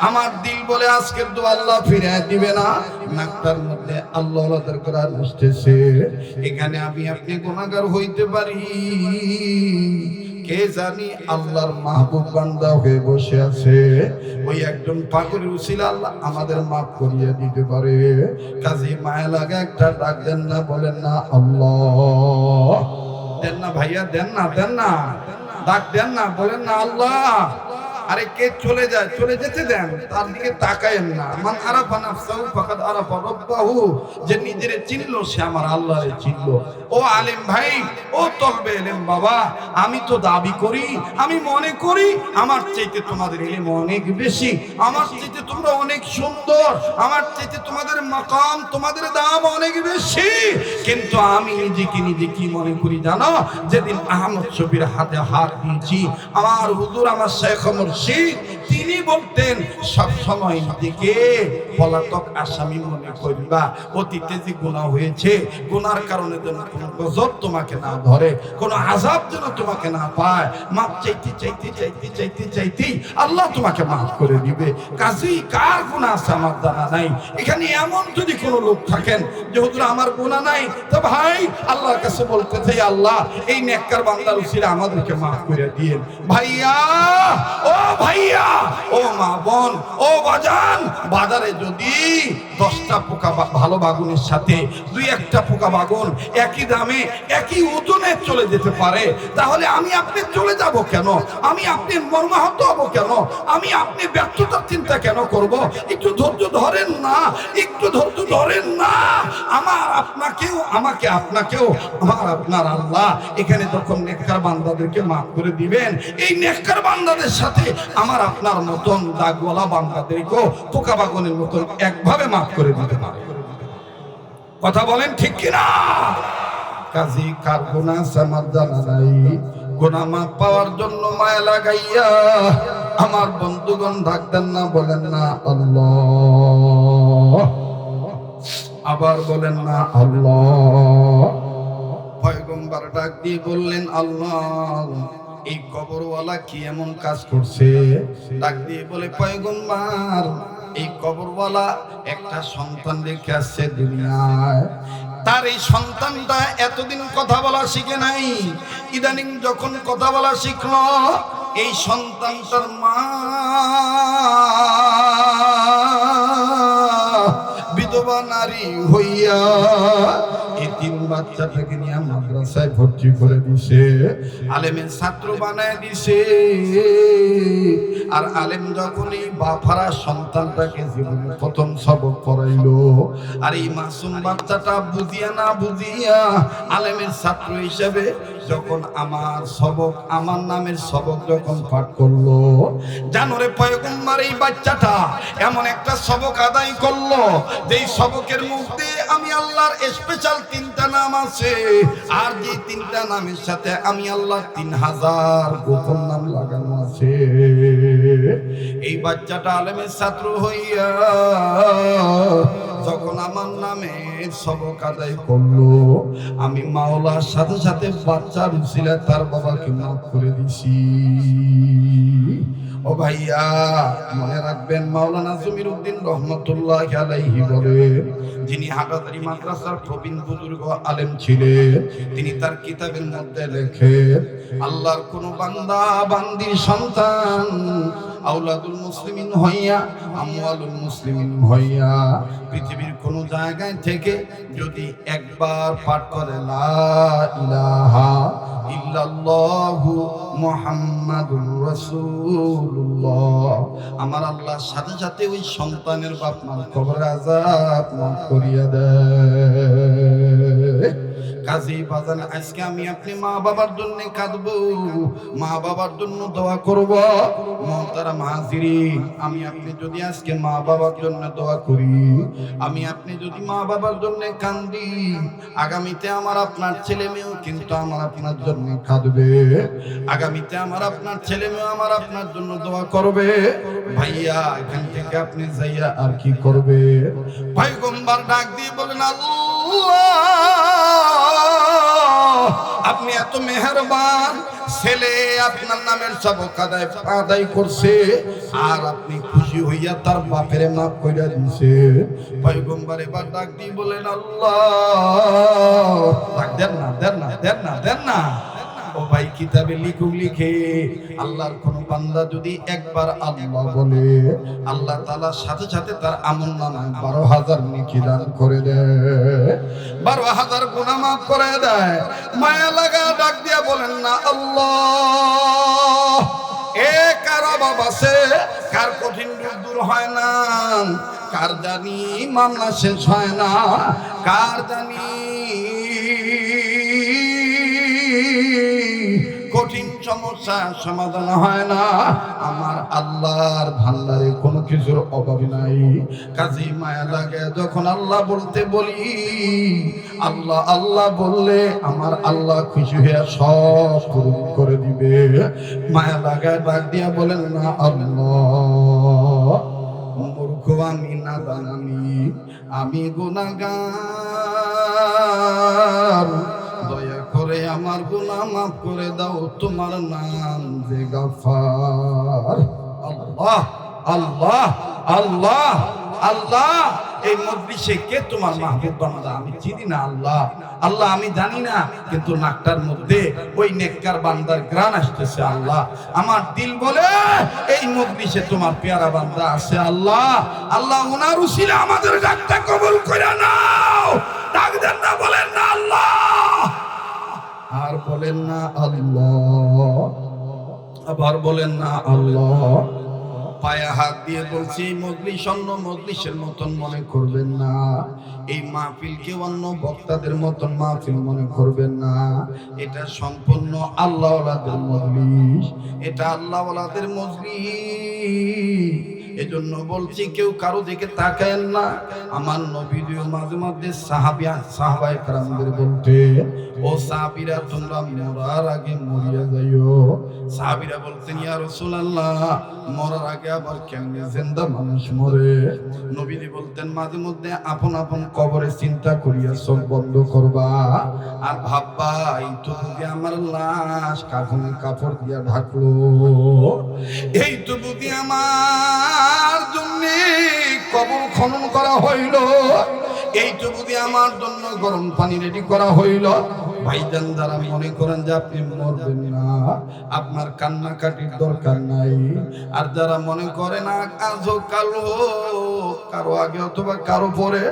আমার দিল বলে আজকের দোয়া আল্লাহ ফিরিয়ে দিবে না। নাকটার মধ্যে আল্লাহর কোরআন আসতেছে, এখানে আমি আপনি গুনাহগার হইতে পারি, কে জানি আল্লাহর মাহবুব বান্দা হয়ে বসে আছে, ওই একজন পাগলের উসিলা আল্লাহ আমাদের মাফ করিয়ে দিতে পারে। কাজী মায়া লাগা একটা ডাক দেন না, বলেন না আল্লাহ। দেন না ভাইয়া, দেন না, দেন না, ডাক দেন না, বলেন না আল্লাহ। আরে কে চলে যায়, চলে যেতে দেন, তার দিকে তাকায়েন না। মান আরাফা নাফসাহু ফাকাদ আরাফা রাব্বাহু, যে নিজেরে চিনলো সে আমার আল্লাহরে চিনলো। ও আলেম ভাই, ও তলবে ইলম বাবা, আমি তো দাবি করি, আমি মনে করি আমার চাইতে তোমাদের ইলম অনেক বেশি, আমার চাইতে তোমরা অনেক সুন্দর, আমার চাইতে তোমাদের মাকাম, তোমাদের দাম অনেক বেশি। কিন্তু আমি নিজেকে নিজে কি মনে করি জানো? যেদিন আহমদ শফির হাতে হাত দিয়েছি, আমার হুজুর, আমার শেখ মুর্শিদ, তিনি বলতেন সব সময় নিজেকে পলাতক আসামি মনে করবা। অতীতে যে গুনাহ হয়েছে, গুনার কারণে যেন কোনো গজব তোমাকে না ধরে, কোনো আযাব যেন তোমাকে না পায়। মাপ চাইতে চাইতে চাইতে চাইতে চাইতে আল্লাহ তোমাকে মাফ করে দিবে। কাজেই কার গুনাহ আছে আমার জানা নাই। এখানে এমন যদি কোনো লোক থাকেন যে হুজুর আমার গুনাহ নাই, তো ভাই আল্লাহর কাছে বলতে চাই, আল্লাহ এই নেককার বান্দার উসিলা আমাদেরকে মাফ করে দিয়েন। ভাইয়া, ও ভাইয়া, ও মা বোন, ও বাজান, বাজারে যদি 10টা পোকা ভালো বাগুনের সাথে 2-1টা পোকা বাগুন একই দামে একই ওজনে চলে যেতে পারে, তাহলে আমি আপনি চলে যাব কেন? আমি আপনি মর্মাহত হব কেন? আমি আপনি ব্যর্থতার চিন্তা কেন করব? একটু ধৈর্য ধরেন না, একটু ধৈর্য ধরেন না। আমার আপনাকেও, আমাকে আপনাকেও আমার আপনার আল্লাহ এখানে যখন নেককার বান্দাদেরকে মাফ করে দিবেন, এই নেককার বান্দাদের সাথে আমার আপনার মতন দাগওয়ালা বান্দাদেরকেও পোকা বাগনের মতন একভাবে মাফ করে দিতে পারে। কথা বলেন ঠিক কিনা? কাজী কার গুনাহ আমার জানা নাই, গুনাহ মাফ পাওয়ার জন্য মায়া লাগাইয়া আমার বন্ধুগণ ডাকতেন না, বলেন না আল্লাহ। আবার বলেন না আল্লাহ। পয়গম্বর ডাক দিয়ে বললেন, আল্লাহ এই কবরওয়ালা কি এমন কাজ করছে? ডাক দিয়ে বলে, পয়গম্বর এই কবরওয়ালা একটা সন্তান রেখে আসছে দুনিয়ায়। তার এই সন্তানটা এতদিন কথা বলা শিখে নাই, ইদানিং যখন কথা বলা শিখলো, এই সন্তানটার মা বিধবা নারী হইয়া এতিম বাচ্চাটাকে নিয়ে মাদ্রাসায় ভর্তি করে দিছে, আলেমের ছাত্র বানায় দিছে। আর আলেম যখন এই বাফারা সন্তানটাকে জীবনে প্রথম সবক পড়াইলো, আর এই মাসুম বাচ্চাটা বুঝিয়া না বুঝিয়া আলেমের ছাত্র হিসেবে যখন আমার সবক, আমার নামের সবক যখন পাঠ করলো, জানোরে পয়গম্বর এই বাচ্চাটা এমন একটা সবক আদায় করলো, যেই সবকের মধ্যে আমি আল্লাহর স্পেশাল 3টা নাম আছে, আর যে 3টা নামের সাথে আমি আল্লাহর 3000 গোপন নাম লাগানো আছে। এই বাচ্চাটা আলেমের ছাত্র হইয়া যখন আমার নামে সবক আদায় করলো, আমি মাওলার সাথে সাথে বাচ্চার উসিলায় তার বাবাকে মাফ করে দিছি। ও ভাইয়া, মনে রাখবেন মাওলানা জমিরউদ্দিন রহমতুল্লাহ আলাইহি বলেন, যিনি হাটাজারি মাদ্রাসার প্রবীণ বুজুর্গ আলেম ছিলেন, তিনি তার কিতাবের মধ্যে লেখেন, আল্লাহর কোন বান্দা বান্দির সন্তান আওলাদুল মুসলিমিন হইয়া, আমওয়ালুল মুসলিমিন হইয়া পৃথিবীর কোন জায়গায় থেকে যদি একবার পাঠ করে লা ইলাহা ইল্লাল্লাহু মুহাম্মাদুর রাসূলুল্লাহ, আমার আল্লাহর সাথে সাথে ওই সন্তানের বাপ মার কবরের আযাব মাফ করিয়া দেয়। কাজী বাজান, আজকে আমি আপনি মা বাবার জন্য কাঁদবো, মা বাবার জন্য দোয়া করব। মুহতারাম হাজিরিন, আমি আপনি যদি আজকে মা বাবার জন্য দোয়া করি, আমি আপনি যদি মা বাবার জন্য কাঁদি, আগামীতে আমার আপনার ছেলে মেয়েও কিন্তু আমার আপনার জন্য কাঁদবে, আগামীতে আমার আপনার ছেলে মেয়ে আমার আপনার জন্য দোয়া করবে। ভাইয়া, এখান থেকে আপনি যাইয়া আর কি করবে? পয়গম্বর ডাক দিয়ে বলেন, আল্লাহ আপনি এত মেহেরবান, ছেলে আপনার নামের সবক আদায় করছে, আর আপনি খুশি হইয়া তার বাপেরে মাফ কইরা দিছে। পয়গম্বর এবার ডাক দিয়ে বলেন, আল্লাহ ডাক দেন না, দেন না, দেন না, দেন না। ও ভাই কিতাবে লিখে আল্লাহর কোন বান্দা যদি একবার আল্লাহ বলে আল্লাহ তাআলা সাথে সাথে তার আমলনামায় 12,000 নেকি দান করে দেয়, 12,000 গুনাহ মাফ করে দেয়। মায়া লাগা ডাক দিয়া বলেন না আল্লাহ। এ কার অভাব আছে, কার কঠিন রোগ দূর হয় না, কার জানি মামলা শেষ হয় না, কার জানি কঠিন সমস্যা সমাধান হয় না। আমার আল্লাহর ভান্ডারে কোনো কিছুর অভাব নাই। কাজী মায়া লাগে যখন আল্লাহ বলতে বলি, আল্লাহ আল্লাহ বললে আমার আল্লাহ খুশি হয়ে সব পূরণ করে দিবে। মায়া লাগায় ডাক দিয়া বলেন না আল্লাহ। মূর্খ আমি, নাদান আমি গুনাহগার, দয়া করে আমার গুনাহ মাফ করে দাও, তোমার নাম যে গফফার। আল্লাহ আল্লাহ আল্লাহ আল্লাহ। এই মজলিসে কে তোমার মাহবুব বান্দা আমি চিনি না আল্লাহ। আল্লাহ আমি জানি না, কিন্তু নাকটার মধ্যে ওই নেককার বান্দার গ্রাণ আসতেছে আল্লাহ। আমার দিল বলে এই মজলিসে তোমার পেয়ারা বান্দা আছে আল্লাহ। আল্লাহ ওনার উসিলা আমাদের ডাকটা কবুল করে নাও। ডাক দেন না, বলেন না আল্লাহ, আর বলেন না আল্লাহ, আবার বলেন না আল্লাহ। পায়ে হাত দিয়ে বলছি মজলিস অন্য মজলিসের মতন মনে করবেন না, এই মাহফিলকে অন্য বক্তাদের মতন মাহফিল মনে করবেন না। এটা সম্পূর্ণ আল্লাহওয়ালাদের মজলিস, এটা আল্লাহওয়ালাদের মজলিস। এজন্য বলছি কেউ কারো দিকে তাকায়েন না। আমার নবীও মাঝে মাঝে সাহাবায়ে কেরামদের বলতে, ও সাহাবীরা তোমরা মরার আগে মরিয়া যাইও। সাহাবীরা বলতেন ইয়া রাসূলুল্লাহ, মরার আগে আবার কেমনে জিন্দা মানুষ মরে? নবীজি বলতেন মাঝে মধ্যে আপন আপন কবরে চিন্তা করিয়া চোখ বন্ধ করবা আর ভাববা এই তো বুঝি আমার লাশ কাফনে কাপড় দিয়া ঢাকলো, এই তো বুঝি আমার জন্য কবর খনন করা হইল, এই তো বুঝি আমার জন্য গরম পানি রেডি করা হইল। ভাইজান যারা মনে করেন যে আপনি মরবেন না, আপনার কান্নাকাটির দরকার নাই। আর যারা মনে করেন আজ হোক কাল হোক, কারো আগে অথবা কারো পরে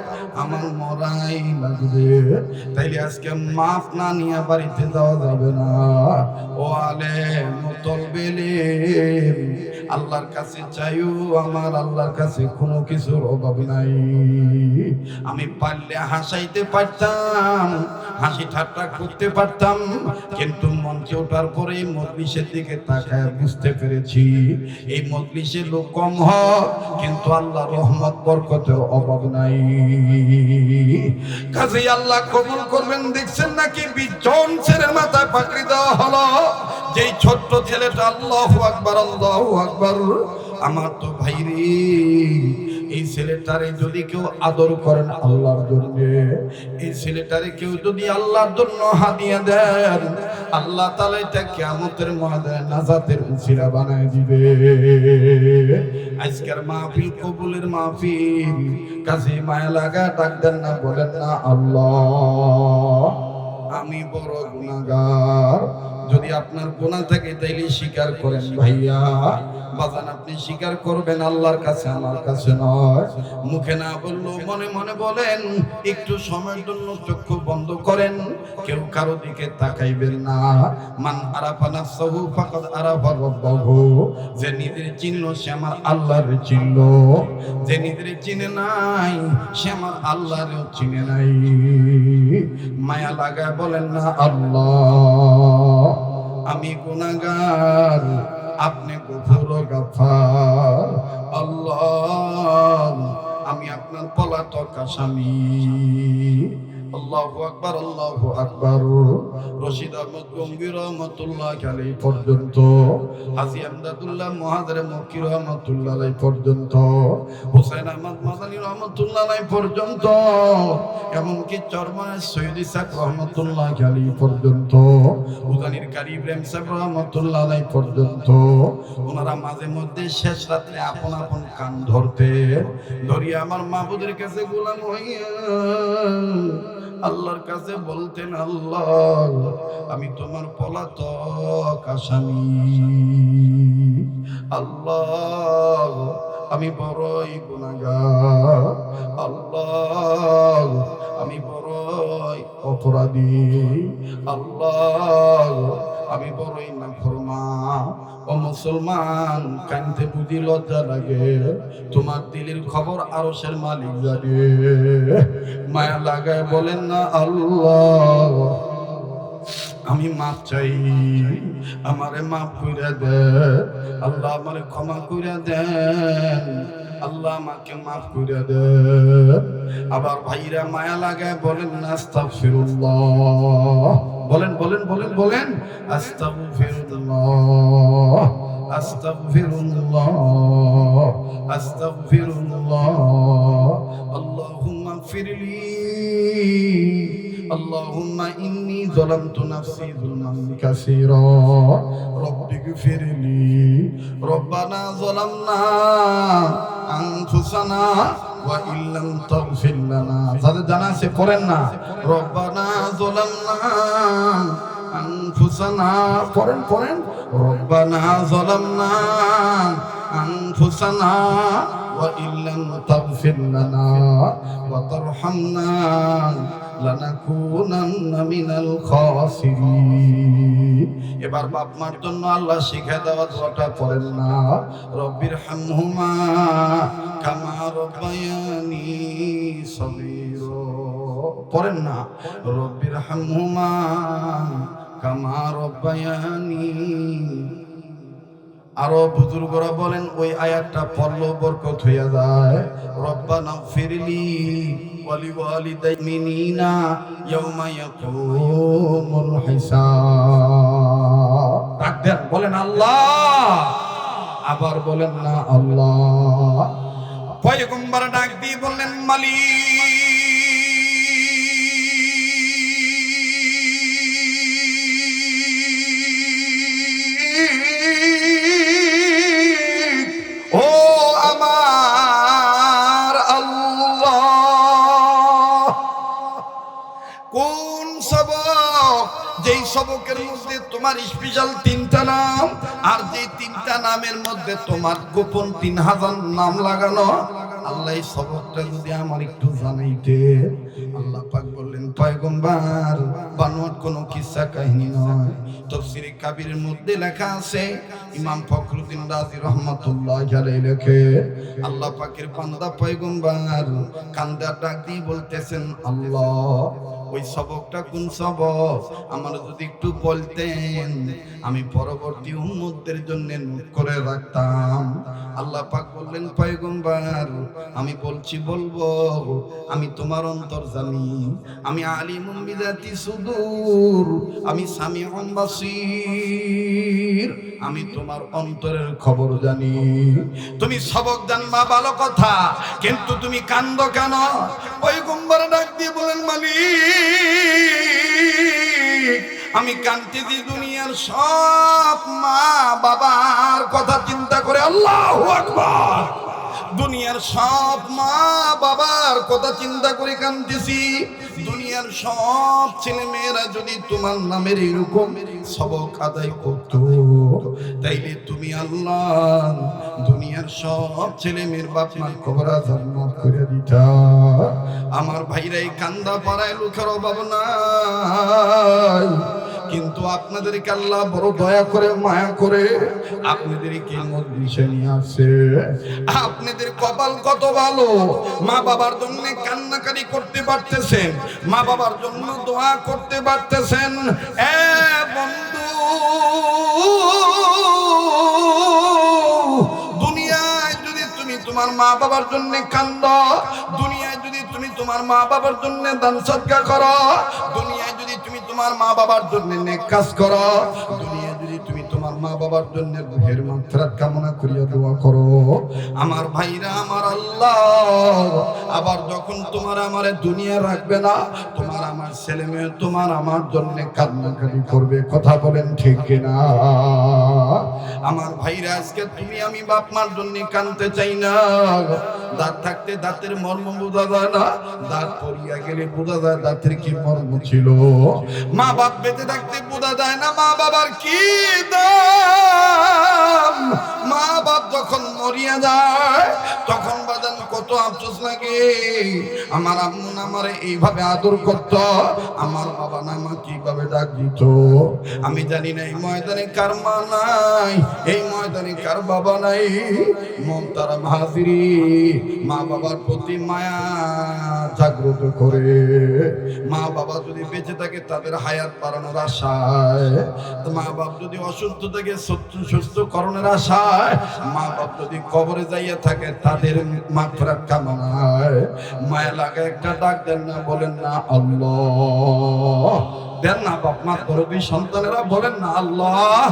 আমার মরাই লাগবে, তাইলে আজকে মাফ না নিয়ে বাড়িতে যাওয়া যাবে না। ও আলেম তলবেলে আল্লাহর কাছে চাইও, আমার আল্লাহর কাছে কোনো কিছুর অভাব নাই। আমি পারলে হাসাইতে পারতাম, হাসি ঠাট্টা করতে পারতাম, কিন্তু মঞ্চে ওঠার পরে মজলিসের দিকে তাকায় বুঝতে পেরেছি এই মজলিসে লোক কম হোক, কিন্তু আল্লাহর রহমত বরকতের অভাব নাই। কাজেই আল্লাহ কবুল করবেন। দেখছেন নাকি 20 জন ছেলের মাথায় পাগড়ি দেওয়া হলো, যেই ছোট্ট ছেলেটা আল্লাহু আকবার আল্লাহু আকবার। আমার তো ভাইরে, এই ছেলেটারে যদি কেউ আদর করেন আল্লাহর জন্য, এই ছেলেটারে কেউ যদি আল্লাহর জন্য হাদিয়া দেন, আল্লাহ তাআলা এটা কিয়ামতের ময়দানে নাজাতের উসিলা বানায় দিবে। আজকের মাহফিল কবুলের মাহফিল, কাজে মায়া লাগা ডাক দেন না, বলেন না আল্লাহ আমি বড় গুনাহগার। যদি আপনার গুনাহ থাকে তাইলে স্বীকার করেন ভাইয়া বাজান, আপনি স্বীকার করবেন আল্লাহর কাছে, আমার কাছে নয়। মুখে না বললেও মনে মনে বলেন। একটু সময়ের জন্য চক্ষু বন্ধ করেন, কেউ কারো দিকে তাকাইবেন না। মান আরাফা নাফসাহু ফাকাদ আরাফা রাব্বাহু। যে নিজের চিনল সে আমার আল্লাহর চিনল, যে নিজের চিনে নাই সে আমার আল্লাহরও চিনে নাই। মায়া লাগায় বলেন না আল্লাহ আমি গুনাহগার, আপনি গফুর গফফার। আল্লাহ আমি আপনার পলাতক আসামি। আল্লাহু আকবার আল্লাহু আকবার। রশিদ আহমদ গঙ্গির রহমাতুল্লাহ আলাইহি পর্যন্ত, হাজী আমদাদুল্লাহ মুহাজির মক্কি রহমাতুল্লাহ আলাইহি পর্যন্ত, হুসাইন আহমদ মাদানী রহমাতুল্লাহ আলাইহি পর্যন্ত, এমনকি চরমনায় সৈয়দ ইসহাক রহমাতুল্লাহ আলাইহি পর্যন্ত, উদানির কারি ইব্রাহিম সাহেব রহমাতুল্লাহ আলাইহি পর্যন্ত, ওনারা মাঝে মধ্যে শেষ রাতে আপন আপন কান ধরতে ধরিয়া আমার মাহবুবের কাছে গোলাম হইয়া আল্লাহর কাছে বলতেন, আল্লাহ আমি তোমার পলাতক আসামি, আল্লাহ আমি বড়ই গুনাহগার, আল্লাহ আমি বড়ই অপরাধী, আল্লাহ আমি বড়ই নাফরমান। ও মুসলমান, কানতে বুঝি লজ্জা লাগে, তোমার দিলের খবর আরশের মালিক জানে। মায়া লাগায় বলেন না, আল্লাহ আমি মাপ চাই, আমারে মাফ কইরা দেন, আল্লাহ আমারে ক্ষমা কইরা দেন, আল্লাহ আমাকে মাফ কইরা দেন। আবার ভাইরা মায়া লাগায় বলেন না, আস্তাগফিরুল্লাহ, বলেন বলেন বলেন বলেন, আস্তাগফিরুল্লাহ আস্তাগফিরুল্লাহ আস্তাগফিরুল্লাহ, আল্লাহুম্মা গফিরলি, আল্লাহুম্মা ইন্নী যালামতু নাফসি যুলমান কাসীরা, রব্বি গফিরলি, রব্বানা যালামনা আনফুসানা ওয়া ইল্লাম তাগফির লানা। যাদের জানা আছে পড়েন না, রব্বানা যালামনা আনফুসানা, পড়েন পড়েন, রব্বানা যালামনা আনফুসানা ওয়া ইল্লাম তাগফির লানা ওয়া তারহামনা লানাকুনান্না মিনাল খাসিরিন। এবার বাপ মার জন্য আল্লাহ শিখায় দেওয়া দোয়াটা পড়েন না, রব্বির হামহুমা কামা রব্বায়ানি সগীরা, পড়েন না, রব্বির হামহুমা কামা রব্বায়ানি। আরো বুজুর্গরা বলেন ওই আয়াতটা পড়লে বরকত হইয়া যায়, রব্বানা গফিরলি ওয়ালিওয়ালিদাইমিনা ইয়াউমা ইয়াকুমুল হিসাব। ডাক দেন, বলেন আল্লাহ, আবার বলেন না আল্লাহ। পয়গম্বর ডাক দিয়ে বললেন, মালিক ও আমার আল্লাহ, কোন সবক, যেই সবকের মধ্যে তোমার স্পেশাল 3টা নাম, আর যে 3টা নামের মধ্যে তোমার গোপন 3000 নাম লাগানো, আল্লাহ এই সবকটা যদি আমার একটু জানাইতে। আল্লাহ পাক বললেন, পয়গম্বর বানোয়াট কোনো কিসসা কাহিনী নয়, তাফসীরে কাবীরের মধ্যে লেখা আছে, ইমাম ফখরুদ্দিন রাজি রহমাতুল্লাহি আলাইহি লেখে, আল্লাহ পাকের বান্দা পয়গম্বর কান্দা ডাক দিয়ে বলতেছেন, আল্লাহ ওই সবকটা কোন সবক আমার যদি একটু বলতেন, আমি পরবর্তী উম্মতদের জন্য নোট করে রাখতাম। আল্লাহ পাক বললেন, পয়গম্বর আমি বলছি, বলবো, আমি তোমার অন্তর জানি, আমি আলিমুম বিযাতি সুদূর, আমি সামিউম বাসীর, আমি তোমার অন্তরের খবর জানি। তুমি সবক জানবা ভালো কথা, কিন্তু তুমি কান্দো কেন? পয়গম্বর ডাক দিয়ে বলেন, মালিক আমি কান্দিছি দুনিয়ার সব মা বাবার কথা চিন্তা করে। আল্লাহু আকবার। দুনিয়ার সব মা বাবার কথা চিন্তা করে কান্দিছি। দুনিয়ার সব ছেলে মেয়েরা যদি তোমার নামের এরকম সবক আদায় করতো, তাইলে তুমি আল্লাহ দুনিয়ার সব ছেলে মেয়ের বাপ মার কবর আযাব মাফ করে দিতা। আমার ভাইরা এই কান্দা পাড়ায় লোকের অভাব নাই, কিন্তু আপনাদেরকে আল্লাহ বড় দয়া করে মায়া করে আপনাদেরকে মজলিসে নিয়ে আসে। আপনাদের কপাল কত ভালো, মা বাবার জন্য কান্নাকারি করতে পারতেছেন, মা বাবার জন্য দোয়া করতে পারতেছেন। এ বন্ধু, দুনিয়ায় যদি তুমি তোমার মা বাবার জন্য কান্দো, দুনিয়ায় যদি তুমি তোমার মা বাবার জন্য দান সদকা করো, দুনিয়ায় যদি তুমি তোমার মা বাবার জন্য নেক কাজ করো, দুনিয়ায় যদি তুমি তোমার মা বাবার জন্য রুহের মাগফিরাত কামনা করিয়া দোয়া করো, আমার ভাইরা, আমার আল্লাহ আবার যখন তোমার আমারে দুনিয়া রাখবে না, তোমার আমার ছেলে মেয়ে তোমার আমার জন্য কান্নাকাটি করবে, কথা বলেন ঠিক কিনা? আমার ভাইরা, আজকে তুমি আমি বাপ মার জন্য কাঁদতে চাই না। দাঁত থাকতে দাঁতের মর্ম বোঝা যায় না, দাঁত পড়িয়া গেলে বোঝা যায় দাঁতের কি মর্ম ছিল। মা বাপ বেঁচে থাকতে বোঝা যায় না মা বাবার কি দাম। মা বাপ যখন মরিয়া যায় তখন বাজান কত আফসোস লাগে। আমার আম্মু না আমারে এইভাবে আদর করত, আমার বাবা না আমাকে কিভাবে ডাক দিত। আমি জানি না এই ময়দানে কার মা নাই, এই ময়দানে কার বাবা নাই। মোহতারাম হাজিরি, মা বাবার প্রতি মায়া জাগ্রত করে। মা বাবা যদি বেঁচে থাকে তাদের হায়াত বাড়ানোর আশায়, মা বাপ যদি অসুস্থ থাকে সুস্থ করণের আশায়, মা বাপ যদি কবরে যাইয়া থাকে তাদের মাগফিরাত কামনায় মায়া লাগা একটা ডাক দেন না, বলেন না আল্লাহ। দেন না বাপ মা দরদি সন্তানেরা, বলেন না আল্লাহ।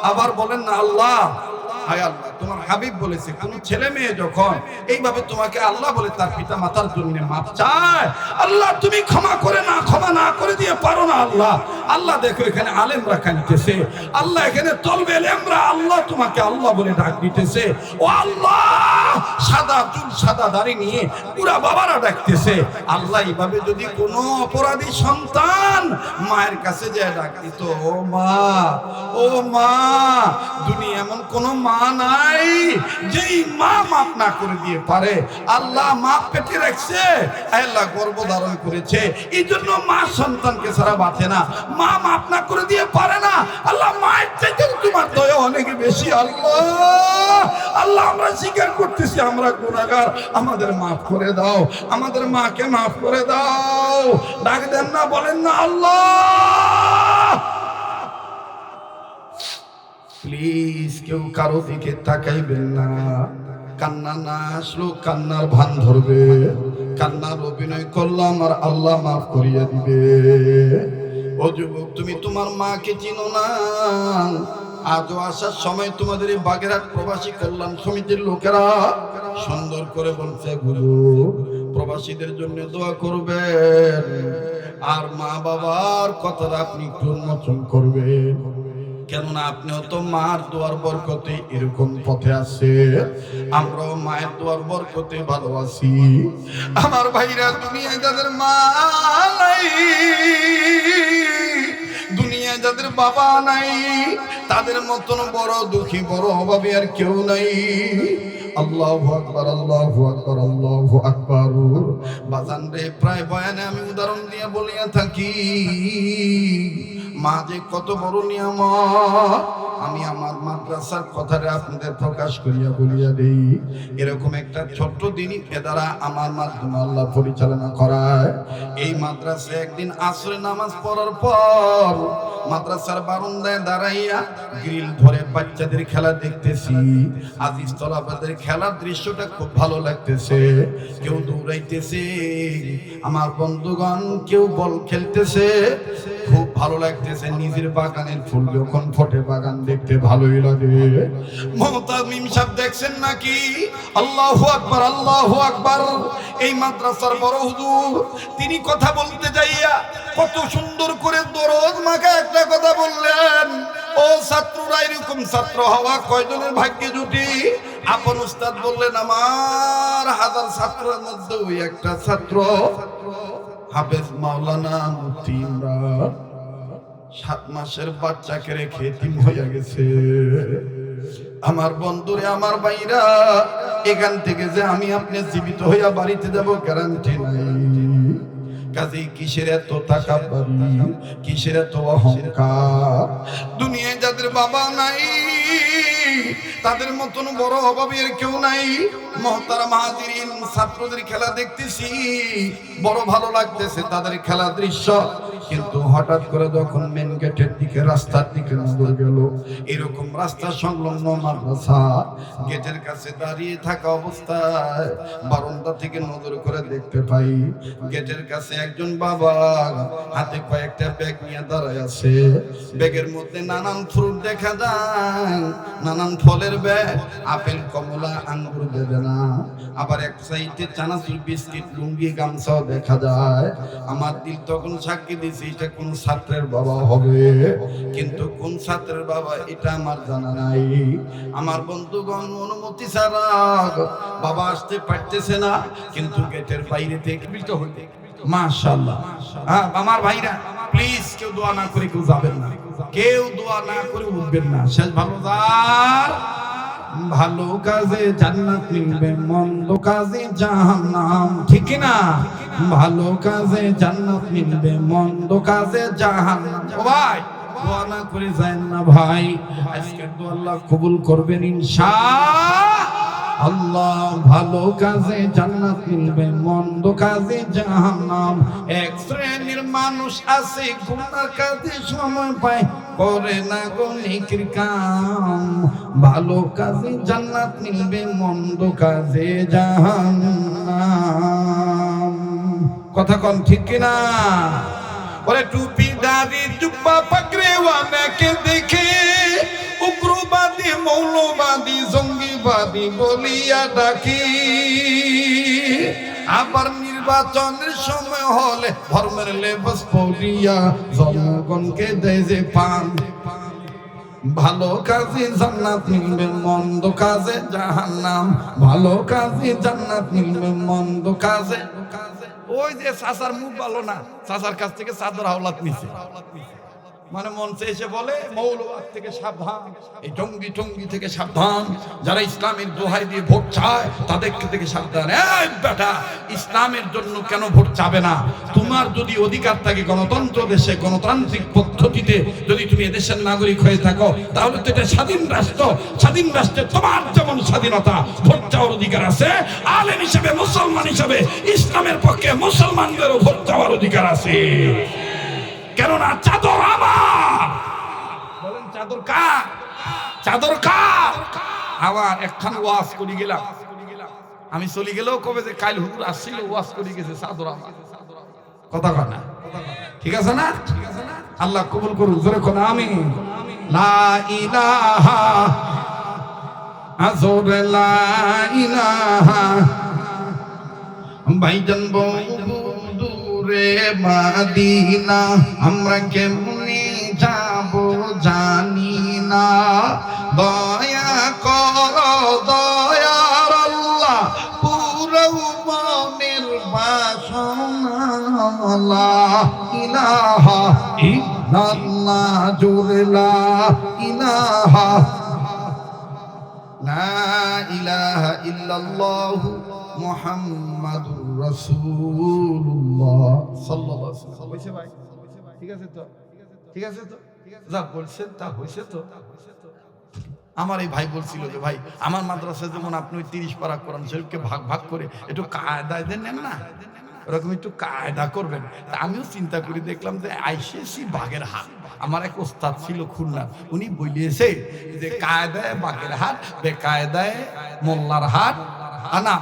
আবার বলেন না আল্লাহ। হায় আল্লাহ, তোমার হাবিব বলেছে কোন ছেলে মেয়ে যখন এইভাবে তোমাকে আল্লাহ বলে তার পিতা মাতার জন্য মাপ চায়, আল্লাহ তুমি ক্ষমা করে না, ক্ষমা না করে দিয়ে পারো না আল্লাহ। আল্লাহ দেখো এখানে আলেমরা কাঁদতেছে, আল্লাহ এখানে তলবে আলেমরা আল্লাহ তোমাকে আল্লাহ বলে ডাক দিতেছে। ও আল্লাহ, সাদা চুল সাদা দাড়ি নিয়ে পুরা বাবারা ডাকতেছে। আল্লাহ এইভাবে যদি কোনো অপরাধী সন্তান মায়ের কাছে যায় ডাক দিত, ও মা, ও মা, দুনিয়া এমন কোন মা নাই যেই মা মাপ না করে দিয়ে পারে। আল্লাহ মা পেটে রাখছে, আল্লাহ গর্ভধারণ করেছে, এই জন্য মা সন্তানকে ছাড়া বাঁচে না। মা মাপ না করে দিয়ে পারে না। আল্লাহ মায়ের চাইতে তোমার দয়া অনেক বেশি। আল্লাহ, আল্লাহ আমরা স্বীকার করতেছি আমরা গুনাহগার, আমাদের মাফ করে দাও, আমাদের মাকে মাফ করে দাও। ডাক দেন না, বলেন না আল্লাহ। প্লিজ কেউ কারো দিকে তাকাইবেন না। কান্না না আসলো কান্নার ভান ধরবে, কান্নার অভিনয় করলাম আর আল্লাহ মাফ করিয়া দিবে। ও যুবক, তুমি তোমার মাকে চিনো না। আজও আসার সময় তোমাদের এই বাগেরহাট প্রবাসী কল্যাণ সমিতির লোকেরা সুন্দর করে বলছে, গুরু প্রবাসীদের জন্য দোয়া করবেন আর মা বাবার কথাটা আপনি একটু উন্মোচন করবেন। কেননা আপনিও তো মার দোয়ার বরকতে এরকম পথে আছে, আমরাও মায়ের দোয়ার বরকতে ভালো আছি। আমার ভাইরা, দুনিয়ায় যাদের মা নাই, দুনিয়ায় যাদের বাবা নাই, তাদের মতন বড় দুঃখী বড় অভাবী আর কেউ নাই। আল্লাহু আকবার, আল্লাহু আকবার, আল্লাহু আকবার। বাজান রে, প্রায় বয়ানে আমি উদাহরণ দিয়ে বলিয়া থাকি মা যে কত বড় নিয়ামত। আমি আমার মাদ্রাসার কথাটা আপনাদের প্রকাশ করিয়া বলিয়া দেই। এরকম একটা ছোট্ট দিনই দ্বারা আমার মাধ্যমে আল্লাহ পরিচালনা করায়। এই মাদ্রাসায় একদিন আসরে নামাজ পড়ার পর মাদ্রাসার বারান্দায় দাঁড়াইয়া গ্রিল ধরে বাচ্চাদের খেলা দেখতেছি। আজিজ তলাবাদের খেলার দৃশ্যটা খুব ভালো লাগতেছে। কেউ দৌড়াইতেছে, আমার বন্ধুগণ কেউ বল খেলতেছে, খুব ভালো লাগতেছে। নিজের বাগানের ফুল যখন ফোটে বাগান দেখতে ভালোই লাগে। মুহতামিম সাহেব দেখছেন নাকি? আল্লাহু আকবার, আল্লাহু আকবার। এই মাদ্রাসার বড় হুজুর তিনি কথা বলতে যাইয়া কত সুন্দর করে দরজ মাখা একটা কথা বললেন। ও ছাত্ররা, এরকম ছাত্র হওয়া কয়জনের ভাগ্যে জুটি? আপন উস্তাদ বললেন, আমার হাজার ছাত্রের মধ্যে ওই একটা ছাত্র হাফেজ মাওলানা মুফতি ইমরান 7 মাসের বাচ্চাকে রেখে এতিম হয়ে গেছে। আমার বন্ধুরে, আমার ভাইরা, এখান থেকে যে আমি আপনি জীবিত হইয়া বাড়িতে যাব গ্যারান্টি নাই। কাজে কিসের এত তাকাব্বুরি, কিসের এত অহংকার? দুনিয়ায় যাদের বাবা নাই তাদের মতন বড় অভাবী আর কেউ নাই। মুহতারাম হাজিরিন, ছাত্রদের খেলা দেখতেছি, বড় ভালো লাগতেছে তাদের খেলা দৃশ্য। কিন্তু হঠাৎ করে যখন মেন গেটের দিকে রাস্তার দিকে নজর গেল, এরকম রাস্তা সংলগ্ন মাদ্রাসা গেটের কাছে দাঁড়িয়ে থাকা অবস্থায় বারান্দা থেকে নজর করে দেখতে পাই গেটের কাছে একজন বাবা হাতে কয়েকটা ব্যাগ নিয়ে দাঁড়ায় আছে। ব্যাগের মধ্যে নানান ফ্রুট দেখা যায়, নানান নানান ফলের ব্যাগ, আপেল কমলা আঙ্গুর দেবে না। আবার এক সাইডে চানাচুর বিস্কিট লুঙ্গি গামছাও দেখা যায়। আমার দিল তখন সাক্ষী দিছে এটা কোন ছাত্রের বাবা হবে, কিন্তু কোন ছাত্রের বাবা এটা আমার জানা নাই। আমার বন্ধুগণ অনুমতি ছাড়া বাবা আসতে পারতেছে না, কিন্তু গেটের বাইরে থেকে বিত হইতে মাশাআল্লাহ। আমার ভাইরা প্লিজ কেউ দোয়া না করে কেউ যাবেন না, কেউ দোয়া না করে উঠবেন না। শেষ ভালো যার, ভালো কাজে জান্নাত মিলবে, মন্দ কাজে জাহান্নাম, ঠিক না? ভালো কাজে জান্নাত মিলবে, মন্দ কাজে জাহান্নাম। ও ভাই দোয়া না করে যায় না ভাই, আজকের দোয়া আল্লাহ কবুল করবেন ইনশাআল্লাহ। ভালো কাজে জান্নাত মিলবে, মন্দ কাজে জাহান্নাম। এক শ্রেণীর মানুষ আছে গুনাহ কাজে সময় পায়, করে না গো নেকির কাম। ভালো কাজে জান্নাত মিলবে, মন্দ কাজে জাহান্নাম। কথা কোন ঠিক কিনা? ওরে টুপি দাড়ি জুব্বা পাকড়ে ওয়ানাকে দেখে উগ্রবাদী মৌলবাদী জঙ্গিবাদী বলিয়া ডাকি। আবার নির্বাচনের সময় হলে ধর্মের লেবাস পরিয়া জনগণকে দেয় যে পান। ভালো কাজে জান্নাত মিলবে, মন্দ কাজে জাহান্নাম। ভালো কাজে জান্নাত মিলবে, মন্দ কাজে। ওই যে চাচার মুখ ভালো না, চাচার কাছ থেকে চাদর হাওলাত নিছে, মানে মঞ্চে এসে বলে মৌলবাদ থেকে সাবধান, এই টঙ্গি টঙ্গি থেকে সাবধান, যারা ইসলামের দোহাই দিয়ে ভোট চায় তাদের থেকে সাবধান। এই বেটা, ইসলামের জন্য কেন ভোট চাবে না? তোমার যদি অধিকার থাকে গণতন্ত্র দেশে, গণতান্ত্রিক পদ্ধতিতে যদি তুমি এদেশের নাগরিক হয়ে থাকো, তাহলে তো এটা স্বাধীন রাষ্ট্র। স্বাধীন রাষ্ট্রে তোমার যেমন স্বাধীনতা, ভোট চাওয়ার অধিকার আছে, আলেম হিসেবে মুসলমান হিসেবে ইসলামের পক্ষে মুসলমানদেরও ভোট চাওয়ার অধিকার আছে। কেননা চাদর আমার। বলেন চাদর কার? চাদর কার? আবার একখান ওয়াজ করি গেলাম, আমি চলে গেলেও কবে যে কাল হুজুর আসছিল ওয়াজ করি গেছে চাদর আমার। কথা কয় না? ঠিক আছে না? আল্লাহ কবুল করুন, জোরে কোন আমিন। লা ইলাহা আজরে লা ইলাহা। ভাইজান রে মদিনা আমরা কেমনে যাব জানি না, দয়া করো দয়ার আল্লাহ পুরো মনের বাসনা। লা ইলাহা ইল্লাল্লাহ, জোরে লা ইলাহা, লা ইলাহা ইল্লাল্লাহ মুহাম্মাদুর রাসূলুল্লাহ সাল্লাল্লাহু আলাইহি ওয়াসাল্লাম। হইছে ভাই? ঠিক আছে তো? ঠিক আছে তো? যা বলছেন তা হইছে তো? আমার এই ভাই বলছিল যে ভাই আমার মাদ্রাসায় যেমন আপনি 30 পারা কোরআন শরীফকে ভাগ ভাগ করে একটু কায়দায় দেন না, এরকম একটু কায়দা করবেন। তা আমিও চিন্তা করে দেখলাম যে আইসিএসি বাগের হাট, আমার এক ওস্তাদ ছিল খুলনার, উনি বলিয়েছে যে কায়দায় বাগের হাট, বেকায়দায় মোল্লার হাট, না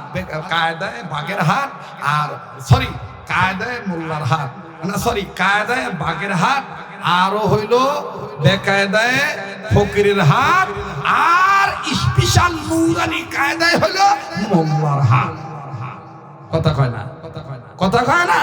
কায়দায় বাগের হাট, আর সরি কায়দায় মোল্লার হাট, না সরি কায়দায় বাগের হাট, আরো হইল বেকায়দায় ফকিরের হাট, আর স্পেশাল নুরানি কায়দায় হইল মোল্লার হাট। কথা কয় না? কথা কয় না?